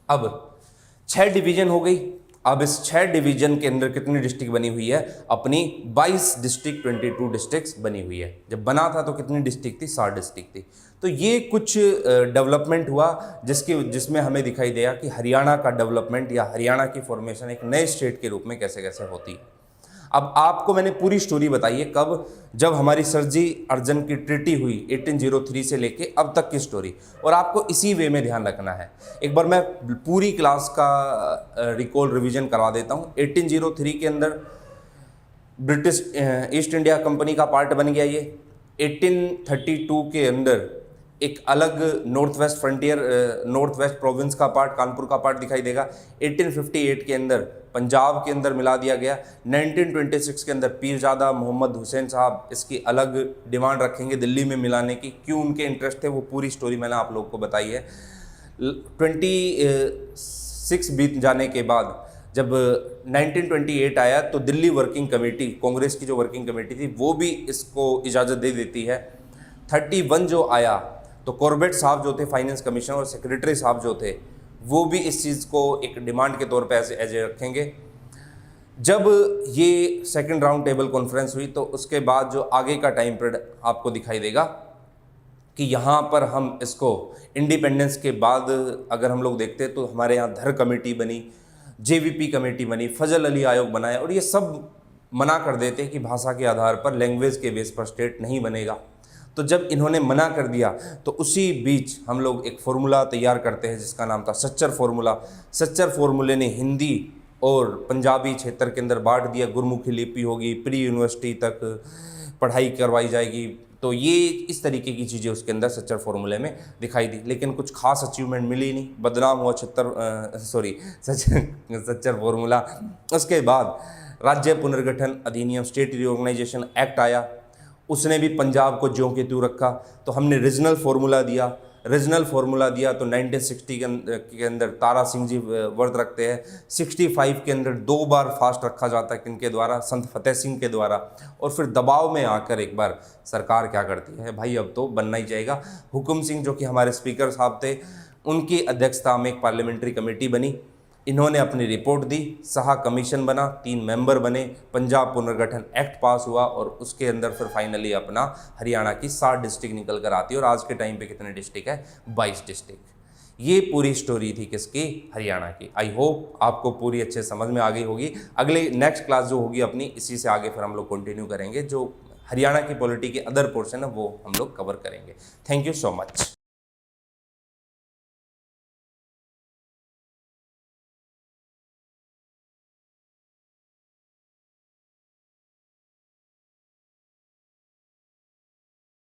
अब 6 डिवीजन हो गई। अब इस 6 डिवीजन के अंदर कितनी डिस्ट्रिक्ट बनी हुई है? अपनी 22 डिस्ट्रिक्ट, 22 डिस्ट्रिक्ट्स बनी हुई है। जब बना था तो कितनी डिस्ट्रिक्ट थी? 7 डिस्ट्रिक्ट थी। तो ये कुछ डेवलपमेंट हुआ जिसमें हमें दिखाई दिया कि हरियाणा का डेवलपमेंट या हरियाणा की फॉर्मेशन एक नए स्टेट के रूप में कैसे कैसे होती है। अब आपको मैंने पूरी स्टोरी बताई है, कब? जब हमारी सर जी अर्जन की ट्रीटी हुई 1803 से लेके अब तक की स्टोरी, और आपको इसी वे में ध्यान रखना है। एक बार मैं पूरी क्लास का रिकॉल रिवीजन करवा देता हूँ। 1803 के अंदर ब्रिटिश ईस्ट इंडिया कंपनी का पार्ट बन गया ये। 1832 के अंदर एक अलग north west frontier, north west province का पार्ट, कानपुर का पार्ट दिखाई देगा। 1858 के अंदर पंजाब के अंदर मिला दिया गया। 1926 के अंदर पीरजादा मोहम्मद हुसैन साहब इसकी अलग डिमांड रखेंगे दिल्ली में मिलाने की। क्यों उनके इंटरेस्ट थे वो पूरी स्टोरी मैंने आप लोगों को बताई है। 26 बीत जाने के बाद जब 1928 आया तो दिल्ली वर्किंग कमेटी, कांग्रेस की जो वर्किंग कमेटी थी, वो भी इसको इजाज़त दे देती है। 31 जो आया तो कॉर्बेट साहब जो थे फाइनेंस कमिश्नर, और सेक्रेटरी साहब जो थे, वो भी इस चीज़ को एक डिमांड के तौर पे एज रखेंगे। जब ये सेकंड राउंड टेबल कॉन्फ्रेंस हुई तो उसके बाद जो आगे का टाइम पीरियड आपको दिखाई देगा कि यहाँ पर हम इसको इंडिपेंडेंस के बाद अगर हम लोग देखते हैं तो हमारे यहाँ धर कमेटी बनी, जेवीपी कमेटी बनी, फजल अली आयोग बनाया, और ये सब मना कर देते कि भाषा के आधार पर, लैंग्वेज के बेस पर स्टेट नहीं बनेगा। तो जब इन्होंने मना कर दिया तो उसी बीच हम लोग एक फार्मूला तैयार करते हैं जिसका नाम था सच्चर फार्मूला। सच्चर फार्मूले ने हिंदी और पंजाबी क्षेत्र के अंदर बांट दिया। गुरमुखी लिपि होगी, प्री यूनिवर्सिटी तक पढ़ाई करवाई जाएगी। तो ये इस तरीके की चीज़ें उसके अंदर सच्चर फार्मूले में दिखाई दी, लेकिन कुछ खास अचीवमेंट मिली नहीं, बदनाम हुआ सच्चर फार्मूला। उसके बाद राज्य पुनर्गठन अधिनियम, स्टेट रिओर्गेनाइजेशन एक्ट आया, उसने भी पंजाब को ज्यों के त्यों रखा। तो हमने रीजनल फार्मूला दिया। तो 1960 के अंदर तारा सिंह जी व्रत रखते हैं। 65 के अंदर 2 बार फास्ट रखा जाता है, किनके द्वारा? संत फतेह सिंह के द्वारा। और फिर दबाव में आकर एक बार सरकार क्या करती है, भाई अब तो बनना ही चाहिएगा। हुकुम सिंह जो कि हमारे स्पीकर साहब थे, उनकी अध्यक्षता में एक पार्लियामेंट्री कमेटी बनी। इन्होंने अपनी रिपोर्ट दी, साहा कमीशन बना, 3 मेंबर बने, पंजाब पुनर्गठन एक्ट पास हुआ, और उसके अंदर फिर फाइनली अपना हरियाणा की 7 डिस्ट्रिक्ट निकल कर आती है। और आज के टाइम पे कितने डिस्ट्रिक्ट है? 22 डिस्ट्रिक्ट। ये पूरी स्टोरी थी किसकी? हरियाणा की। आई होप आपको पूरी अच्छे समझ में आ गई होगी। अगले नेक्स्ट क्लास जो होगी अपनी, इसी से आगे फिर हम लोग कंटिन्यू करेंगे। जो हरियाणा की पॉलिटी के अदर पोर्शन है वो हम लोग कवर करेंगे। Thank you so much.